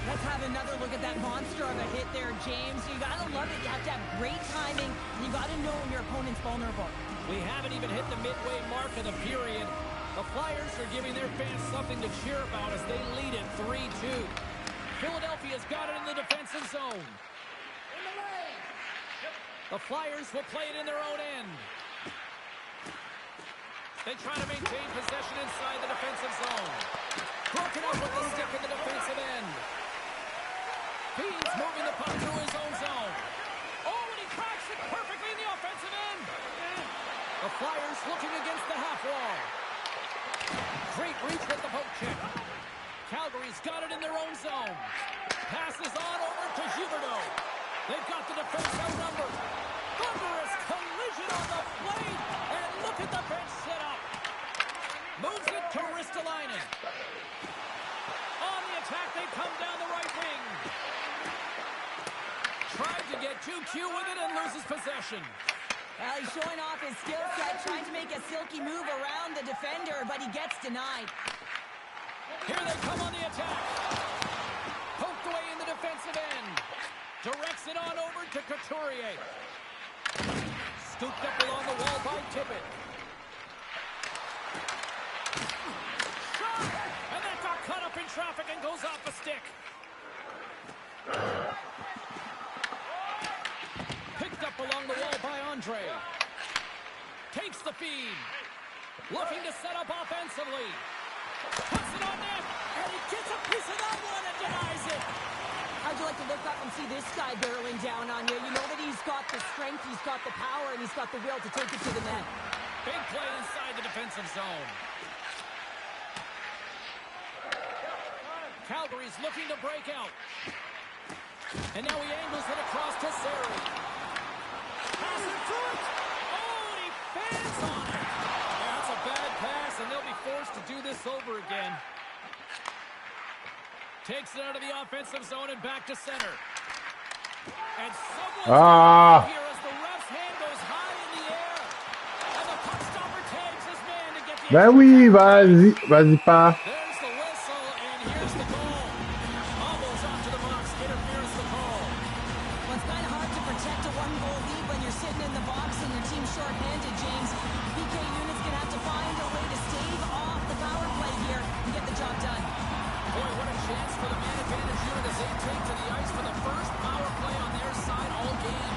Let's have another look at that monster of a hit there, James. You gotta love it. You have to have great timing. You gotta know when your opponent's vulnerable. We haven't even hit the midway mark of the period. The Flyers are giving their fans something to cheer about as they lead it 3-2. Philadelphia's got it in the defensive zone. The Flyers will play it in their own end. They try to maintain possession inside the defensive zone. Broken up with the stick in the defensive end. Beans moving the puck through his own zone. Oh, and he cracks it perfectly in the offensive end. The Flyers looking against the half wall. Great reach with the poke check. Calgary's got it in their own zone. Passes on over to Huberdeau. They've got the defense outnumbered. Thunderous collision on the plate. And look at the bench set up. Moves it to Ristolainen. On the attack, they come down the right wing. Tried to get too cute with it and loses possession. Well, he's showing off his skill set, trying to make a silky move around the defender, but he gets denied. Here they come on the attack. Poked away in the defensive end. Directs it on over to Couturier. Scooped up along the wall by Tippett. Shot! And that got cut up in traffic and goes off the stick. Picked up along the wall by Andre. Takes the feed. Looking to set up offensively. Puts it on net. And he gets a piece of that one and denies it. How'd you like to look up and see this guy barreling down on you? You know that he's got the strength, he's got the power, and he's got the will to take it to the net. Big play inside the defensive zone. Calgary's looking to break out. And now he angles it across to Sari. Pass it through it. Oh, and he fans on it. Yeah, that's a bad pass, and they'll be forced to do this over again. Takes it out of the offensive zone and back to center. And someone's here as the ref's hand goes high in the air. And the puck stopper tags his man to get the... Ben oui, vas-y, vas-y pas. There's the whistle, and here's the goal. Almost onto the box. Interference the call. Well, it's kind of hard to protect a one-goal lead when you're sitting in the box and your team's short-handed, James. PK unit's going to have to find a way to stave off the power play here and get the job done. Boy, what a chance for the man advantage unit as they take to the ice for the first power play on their side all game.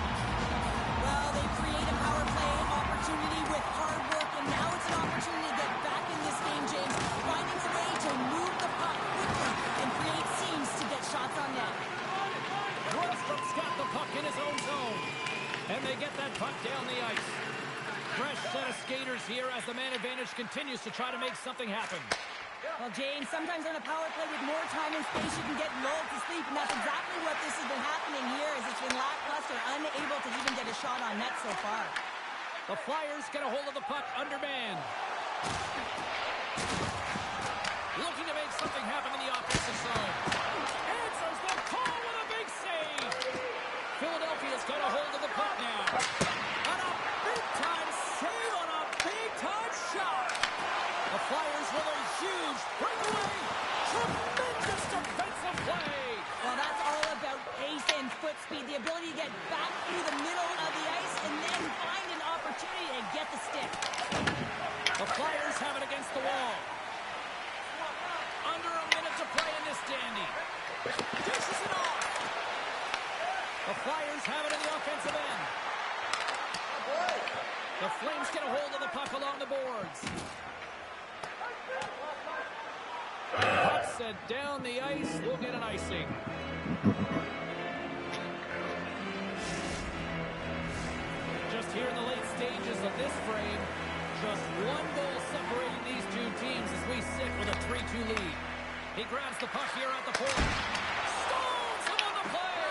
Well, they create a power play opportunity with hard work, and now it's an opportunity to get back in this game, James. Finding a way to move the puck quickly and create seams to get shots on net. Rostrup's got the puck in his own zone. And they get that puck down the ice. Fresh set of skaters here as the man advantage continues to try to make something happen. Well, James, sometimes on a power play with more time and space, you can get lulled to sleep, and that's exactly what this has been happening here, as it's been lackluster, unable to even get a shot on net so far. The Flyers get a hold of the puck undermanned. Looking to make something happen in the offensive zone. Answers the call with a big save. Philadelphia's got a hold of the puck now. And a big-time save on a big-time shot. The Flyers with a huge breakaway. Tremendous defensive play. Well, that's all about pace and foot speed, the ability to get back through the middle of the ice and then find an opportunity to get the stick. The Flyers have it against the wall. Under a minute to play in this dandy. Dishes it off. The Flyers have it in the offensive end. The Flames get a hold of the puck along the boards. Puck set down the ice. We'll get an icing. Just here in the late pieces of this frame. Just one goal separating these two teams as we sit with a 3-2 lead. He grabs the puck here at the point. Stones him on the play.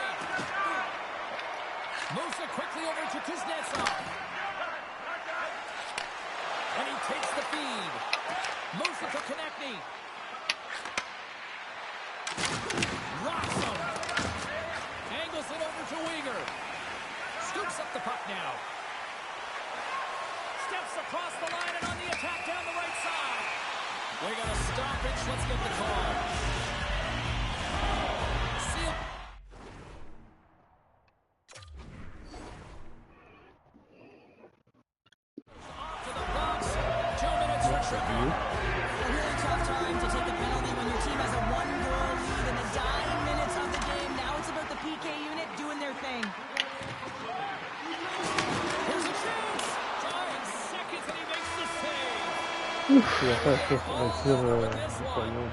Moves it quickly over to Kuznetsov. And he takes the feed. Moves it to Konechny. Rocks him. Angles it over to Uyghur. Scoops up the puck now. Steps across the line and on the attack down the right side. We got a stoppage. Let's get the call. Seal. Off to the box. 2 minutes for tripping. A really tough time to take a penalty when your team has a 1-goal lead in the dying minutes of the game. Now it's about the PK unit doing their thing. Here's a chance. Dying seconds and he makes the save. Il a fait un tir du poignet.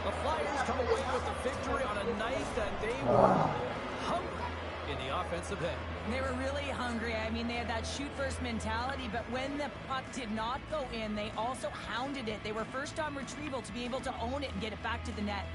The Flyers come away with the victory on a night that they were hungry in the offensive end. They were really hungry. I mean, they had that shoot-first mentality, but when the puck did not go in, they also hounded it. They were first on retrieval to be able to own it and get it back to the net.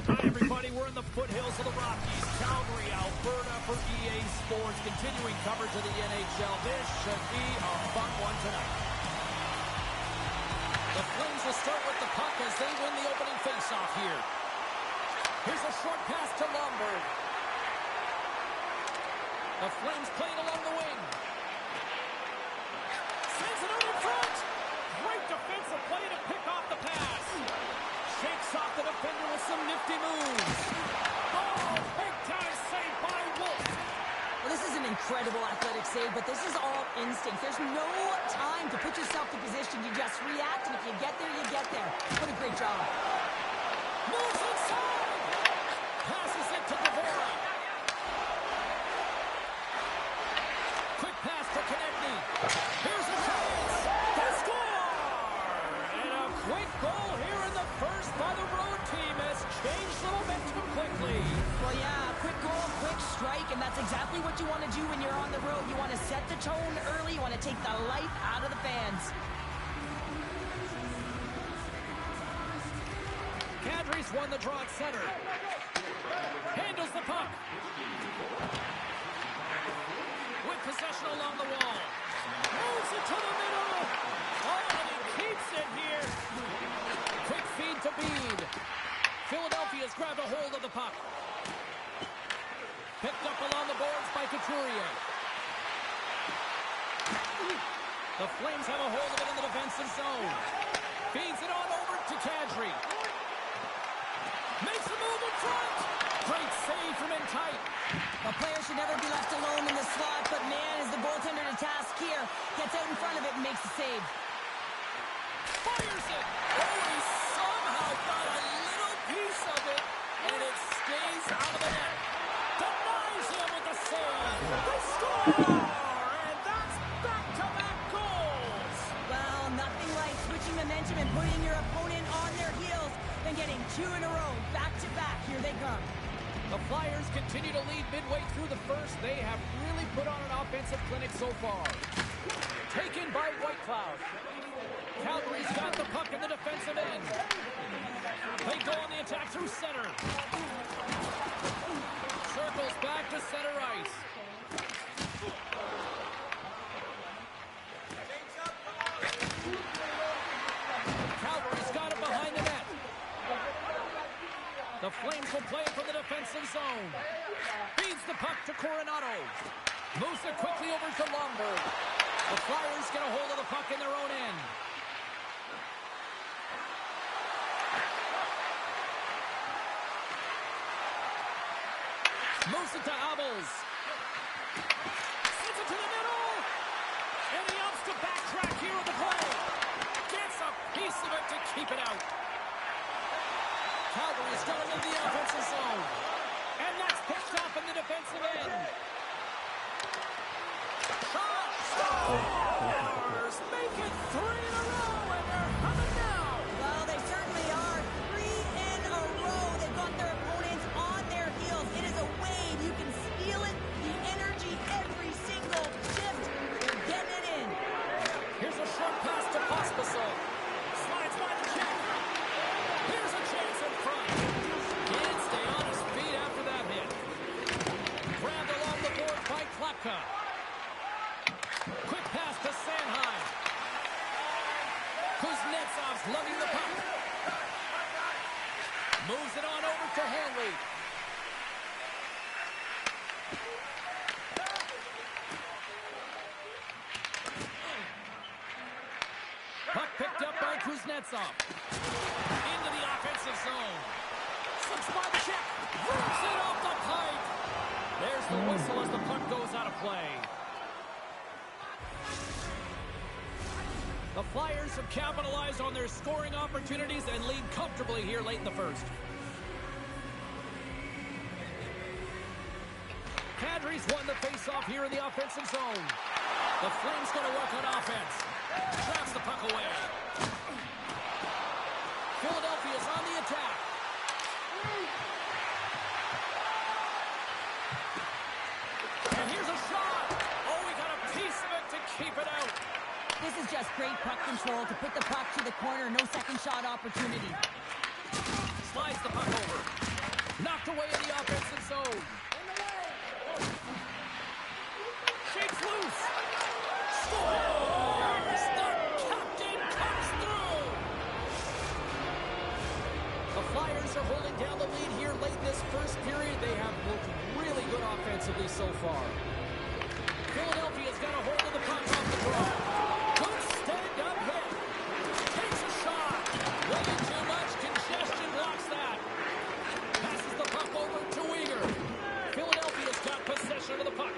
Hi, everybody. We're in the foothills of the Rockies, Calgary, Alberta for EA Sports. Continuing coverage of the NHL. This should be a fun one tonight. The Flames will start with the puck as they win the opening faceoff here. Here's a short pass to Lomberg. The Flames playing along the wing. Sends it out in front. Great defensive play to pick off the pass. Shakes off the defender with some nifty moves. Oh, big-time save by Wolf. Well, this is an incredible athletic save, but this is all instinct. There's no time to put yourself in position. You just react, and if you get there, you get there. What a great job. Moves inside. Passes it to Devora. Quick pass to Konechny. Here's a chance. They score! And a quick goal here in the first by the road team has changed the momentum quickly. Well, yeah, quick goal, quick strike, and that's exactly what you want to do when you're on the road. You want to set the tone early. You want to take the life out of the fans. Kadri's won the draw at center. Handles the puck. With possession along the wall. Moves it to the middle. Oh, and he keeps it here. Quick feed to Bede. Philadelphia's grabbed a hold of the puck. Picked up along the boards by Couturier. The Flames have a hold of it in the defensive zone. Feeds it on over to Kadri. Makes the move in front. Great save from in tight. A player should never be left alone in the slot, but man, is the goaltender to task here. Gets out in front of it and makes the save. Fires it. Oh, he somehow got a little piece of it, and it stays out of the net. Denies him with the save. They score, and that's back-to-back goals. Well, nothing like switching momentum and putting your opponent on their heels and getting two in a row, back-to-back. Here they come. The Flyers continue to lead midway through the first. They have really put on an offensive clinic so far. Taken by White Cloud. Calgary's got the puck in the defensive end. They go on the attack through center. Circles back to center ice. Calgary's got it behind the net. The Flames will play it from the defensive zone. Feeds the puck to Coronado. Moves it quickly over to Lomberg. The Flyers get a hold of the puck in their own end. Moves it to Abels. Sends it to the middle. And he opts to backtrack here on the play. Gets a piece of it to keep it out. Calgary's got it in the offensive zone. And that's picked up in the defensive end. Shot! Stars! Make it 3 in a row, and they're humming now. Well, they certainly are. 3 in a row. They've got their opponents on their heels. It is a wave. You can feel it. The energy every single shift. They're getting it in. Here's a short pass to Pospisil. Slides by the check. Here's a chance in front. Can't stay on his feet after that hit. Grabbed along the board by Klapka. Quick pass to Sanheim. Kuznetsov's lugging the puck. Moves it on over to Hanley. Puck picked up by Kuznetsov. Into the offensive zone. Slips by the check. Rips it off the pipe. There's the whistle as the puck goes out of play. The Flyers have capitalized on their scoring opportunities and lead comfortably here late in the first. Kadri's won the faceoff here in the offensive zone. The Flames going to work on offense. Traps the puck away. Philadelphia's on the attack. And here's a shot. Oh, we got a piece of it to keep it out. This is just great puck control to put the puck to the corner. No second shot opportunity. Slides the puck over. Knocked away in the offensive zone. Shakes loose. Scores! The captain comes through! The Flyers are holding down the lead here late in this first period. They have looked really good offensively so far. Philadelphia's got a hold of the puck off the draw. Good stand-up hit. Takes a shot. Way too much. Congestion blocks that. Passes the puck over to Weegar. Philadelphia's got possession of the puck.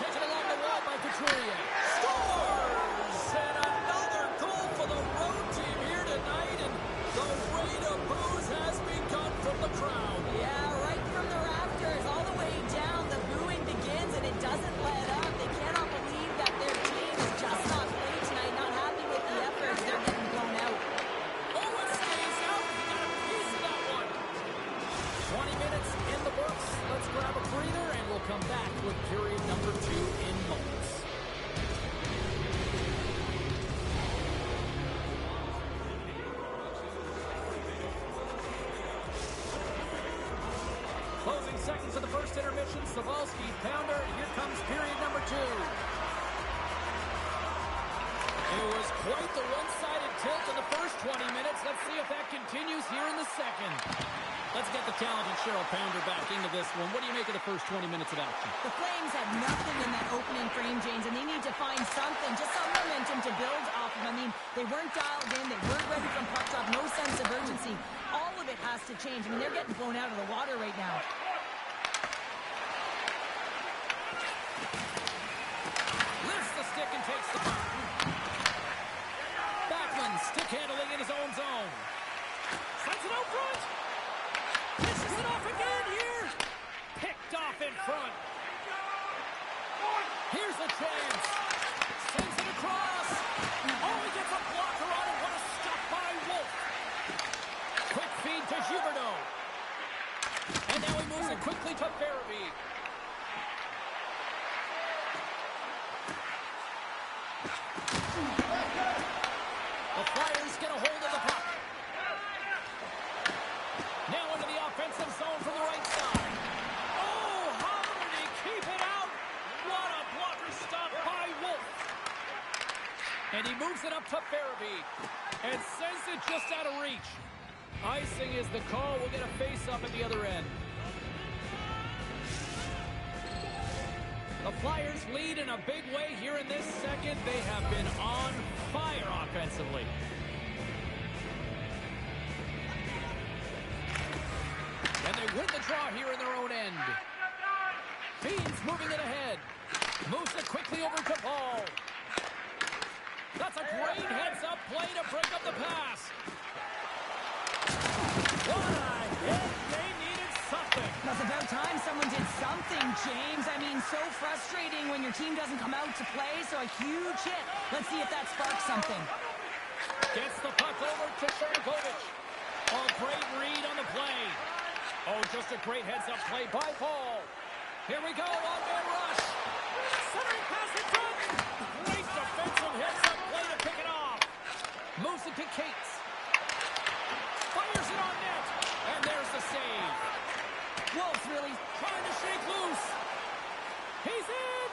Taken along the wall by Couturier. Scores! And another goal for the road team here tonight. And the rain of boos has begun from the crowd. Yeah, right from the rafters all the way down. The booing begins and it doesn't let up. They cannot believe that their team is just not played tonight. Not happy with the efforts. They're getting blown out. Oh, it stays out. Got a piece of that one. 20 minutes in the books. Let's grab a breather and we'll come back with period number 2 in moments. Closing seconds of the first intermission. Savalski, pounder. Here comes period number 2. It was quite the one-sided tilt in the first 20 minutes. Let's see if that continues here in the second. Let's get the talented Cheryl Pounder back into this one. What do you make of the first 20 minutes of action? The Flames had nothing in that opening frame, James, and they need to find something, just some momentum to build off of. I mean, they weren't dialed in. They weren't ready from puck drop. No sense of urgency. All of it has to change. I mean, they're getting blown out of the water right now. Lifts the stick and takes the puck. Backman stick handling in his own zone. Sends it out front. Pisses it off again here. Picked off in front. Here's a chance. Sends it across. Oh, he gets a blocker on it. What a stop by Wolf. Quick feed to Huberdeau. The Flyers get a hold of the puck. Now into the offensive zone from the right side. Oh, how did he keep it out? What a blocker stop by Wolf. And he moves it up to Farabee and sends it just out of reach. Icing is the call. We'll get a face-up at the other end. The Flyers lead in a big way here in this second. They have been on fire offensively. And they win the draw here in their own end. Beans moving it ahead. Moves it quickly over to Paul. That's a great heads-up play to break up the pass. What a hit. They needed something. Well, it's about time someone did something, James. I mean, so frustrating when your team doesn't come out to play, so a huge hit. Let's see if that sparks something. Gets the puck over to Sherkovic. Oh, great read on the play. Oh, just a great heads-up play by Paul. Here we go, on-man rush. Centering pass in front. Great defensive heads-up play to pick it off. Moves it to Cates. Fires it on net. And there's the save. Wolf really Trying to shake loose. He's in.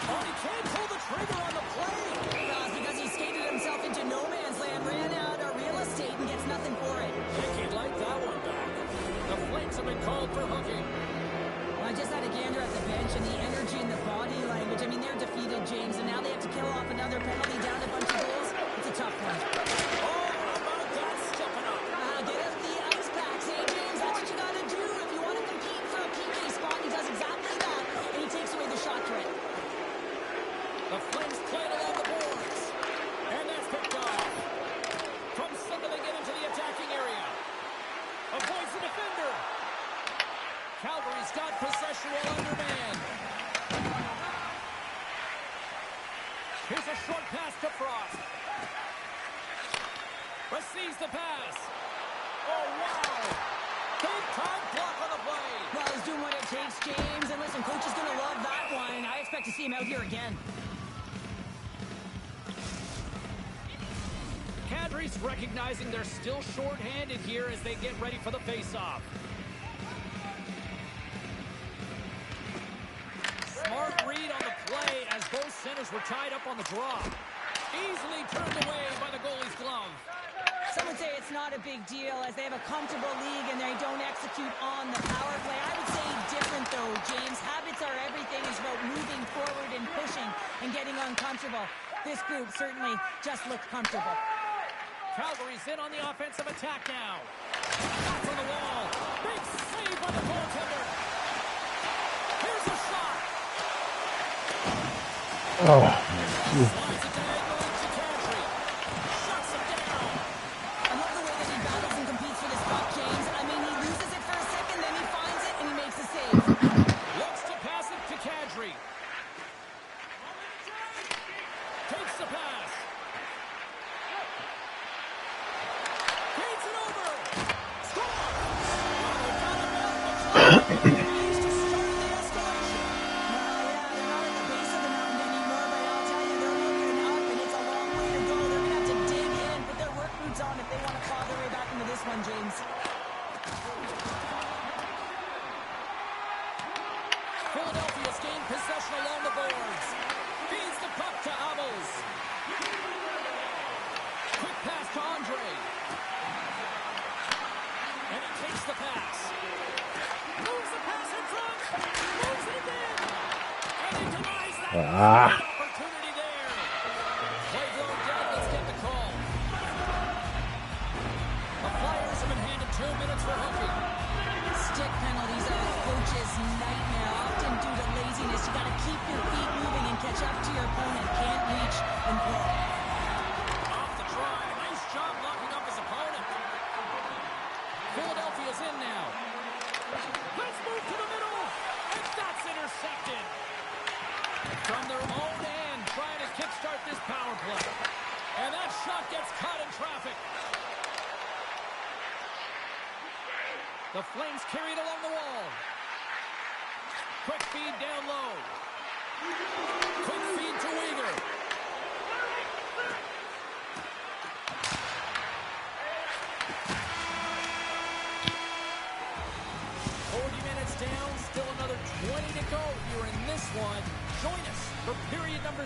Oh, he can't pull the trigger on the play. well, it's because he skated himself into no man's land, ran out of real estate, and gets nothing for it. Think he'd like that one back. The Flames have been called for hooking. Well, I just had a gander at the bench, and the energy and the body language. I mean, they're defeated, James, and now they have to kill off another penalty down a bunch of goals. It's a tough one. Oh, how about that stepping up? Get out the ice packs, hey, James. That's what you got to do if you want to compete for a PK spot. He does exactly that, and he takes away the shot threat. The Flames play it along the boards. And that's picked off. From center they get into the attacking area. Avoids the defender. Calgary's got possession while undermanned. Here's a short pass to Frost. Receives the pass. Oh, wow. Big time block on the play. Well, he's doing what it takes, James. And listen, coach is going to love that one. I expect to see him out here again. Kadri's recognizing they're still short-handed here as they get ready for the face-off. Smart read on the play as both centers were tied up on the draw. Easily turned away by the goalie's glove. Some would say it's not a big deal as they have a comfortable league and they don't execute on the power play. I would say different though, James. Habits are everything. It's about moving forward and pushing and getting uncomfortable. This group certainly just looked comfortable. Calgary's in on the offensive attack now. Shots on the wall. Big save by the goaltender. Here's a shot. Oh, Slides it diagonally to Kadri. Shuts him down. I love the way that he battles and competes for this puck, James. I mean, he loses it for a second, then he finds it, and he makes a save. Looks to pass it to Kadri. Takes the pass. Feeds it over. Score! He's to start the escalation. Well, yeah, they're not at the base of the mountain anymore, but I'll tell you, they're looking up, and it's a long way to go. They're going to have to dig in, put their work boots on if they want to claw their way back into this one, James. Philadelphia's gained possession along the boards. Feeds the puck to Abels. Quick pass to Andre. And he takes the pass. Moves the pass in front. Moves it again. And he denies that. Opportunity there. Play blown dead. Let's get the call. The Flyers have been handed 2 minutes for hooking. Stick penalties are a coach's nightmare, often due to laziness. You got to keep your feet moving and catch up to your opponent. Can't reach and pull. Off the try. Nice job locking up his opponent. Philadelphia's in now. Let's move to the middle. And that's intercepted. From their own end, trying to kickstart this power play. And that shot gets caught in traffic. The Flames carry it along the wall. Quick feed down low. Quick feed to Weaver.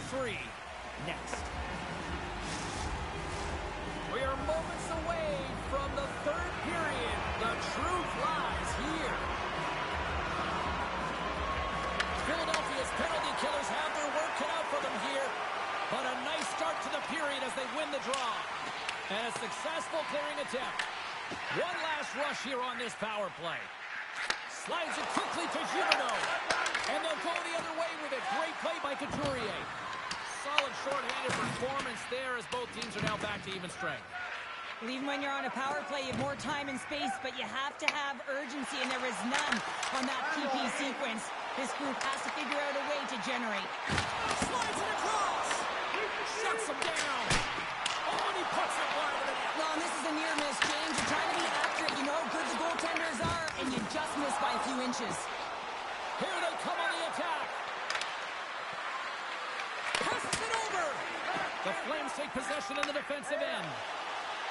3 next. We are moments away from the third period. The truth lies here. Philadelphia's penalty killers have their work cut out for them here. But a nice start to the period as they win the draw. And a successful clearing attempt. One last rush here on this power play. Slides it quickly to Givaudan. And they'll go the other way with it. Great play by Couturier. Solid short-handed performance there as both teams are now back to even strength. Well, even when you're on a power play, you have more time and space, but you have to have urgency, and there is none on that PP sequence. This group has to figure out a way to generate. Slides it across. Shuts him down. Oh, and he puts it wide of the net. Well, and this is a near miss, James. You're trying to be accurate. You know how good the goaltenders are, and you just missed by a few inches. Here they come on the attack. Passes it over. The Flames take possession in the defensive end.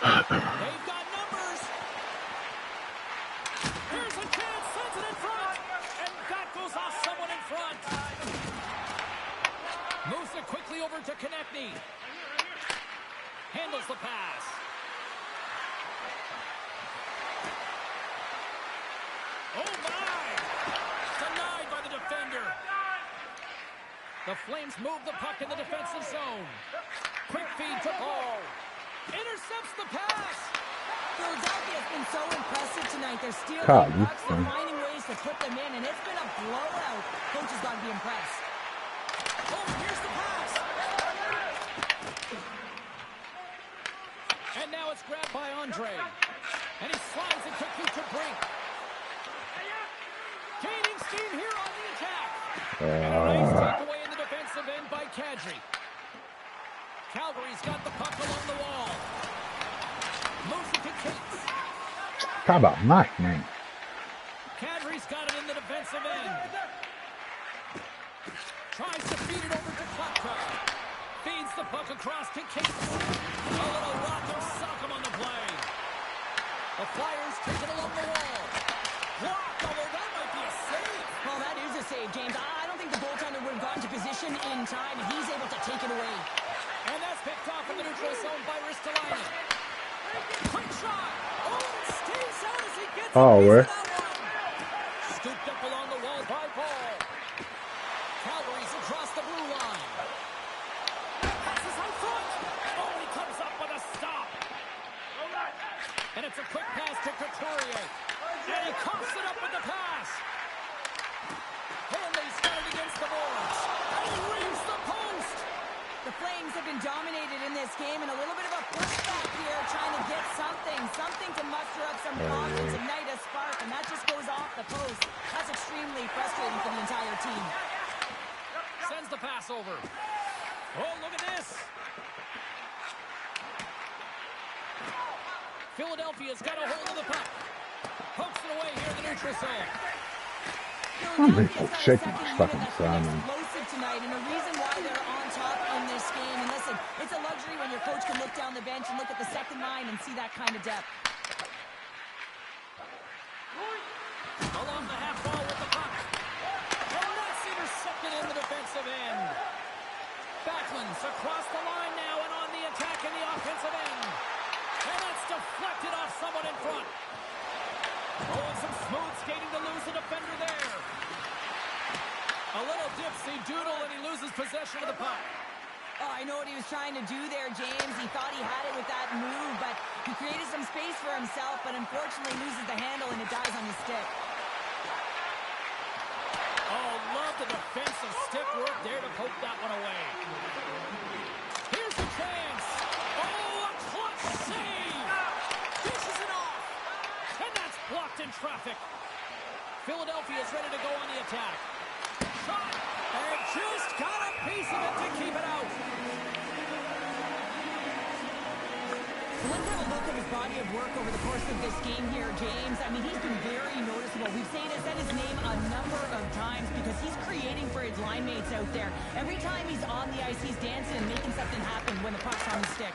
They've got numbers. Here's a chance. Sends it in front. And that goes off someone in front. Moves it quickly over to Konechny. Handles the pass. Oh, my! Denied by the defender. The Flames move the puck in the defensive zone. Quick feed to Paul. Intercepts the pass. Philadelphia has been so impressive tonight. They're stealing God, pucks. They're finding ways to put them in, and it's been a blowout. Coach has got to be impressed. Oh, here's the pass. And now it's grabbed by Andre. And he slides it quickly to Brink. Gaining steam here on the attack. And a nice takeaway in the defensive end by Kadri. Calgary's got the puck along the wall. Moves it to Cates. Tabarnak, man. Kadri's got it in the defensive end. Tries to feed it over to Klapka. Feeds the puck across to Cates. A little rock and sock him on the play. The Flyers take it along the wall. Blocked, although that might be a save. Well, that is a save, James. I don't think the goaltender would have gotten to position in time, and he's able to take it away. And that's picked off in the neutral zone by Ristolainen. Quick shot. Oh, it stays out as he gets Oh, a piece where? of that one. Scooped up along the wall by Paul. Calgary's across the blue line. Passes out front. Oh, and he comes up with a stop. And it's a quick pass to Couturier. And he coughs it up with the pass. Hanley's got it against the boards. And he rings the post. The Flames have been dominated in this game, and a little bit of a pushback here, trying to get something to muster up some confidence, ignite a spark, and that just goes off the post. That's extremely frustrating for the entire team. Sends the pass over. Oh, look at this. Philadelphia's got a hold of the puck. Pokes it away here in the neutral zone. I'm shaking my fucking son. Explosive tonight, and the reason why they're on top in this game. And listen, it's a luxury when your coach can look down the bench and look at the second line and see that kind of depth. Along the half wall with the puck. Oh, that's intercepted in the defensive end. Backlund's across the line now and on the attack in the offensive end. And that's deflected off someone in front. Oh, and some smooth skating to lose the defender there. A little dipsy doodle and he loses possession of the puck. Oh, I know what he was trying to do there, James. He thought he had it with that move, but he created some space for himself, but unfortunately loses the handle and it dies on his stick. Oh, love the defensive stick work there to poke that one away. Here's a chance. Oh, a clutch save. Dishes it off. And that's blocked in traffic. Philadelphia's ready to go on the attack. Shot. And just got a piece of it to keep it out. Let's have a look at his body of work over the course of this game here, James. I mean, he's been very noticeable. We've said his name a number of times because he's creating for his line mates out there. Every time he's on the ice, he's dancing and making something happen when the puck's on the stick.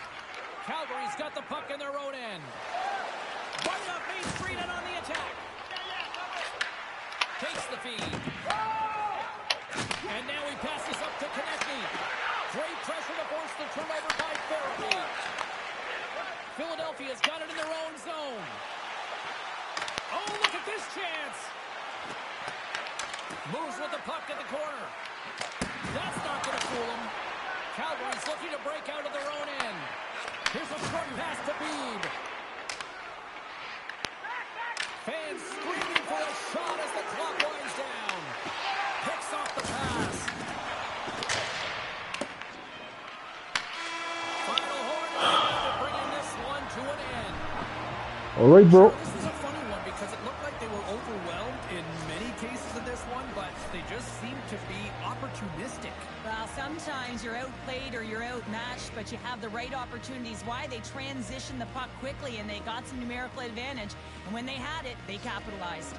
Calgary's got the puck in their own end. Right off Main Street and on the attack. Takes the feed. And now he passes up to Konechny. Great pressure to force the turnover by Farabee. Philadelphia's got it in their own zone. Oh, look at this chance. Moves with the puck in the corner. That's not going to fool him. Calgary's looking to break out of their own end. Here's a short pass to Beebe. Fans screaming for a shot as the clock winds down. Picks off the pass. Final horn to bringing this one to an end. All right, bro. This was a funny one because it looked like they were overwhelmed in many cases in this one, but they just seemed to be opportunistic. Well, sometimes you're outplayed or you're outmatched, but you have the right opportunities. Why? They transitioned the puck quickly and they got some numerical advantage. And when they had it, they capitalized.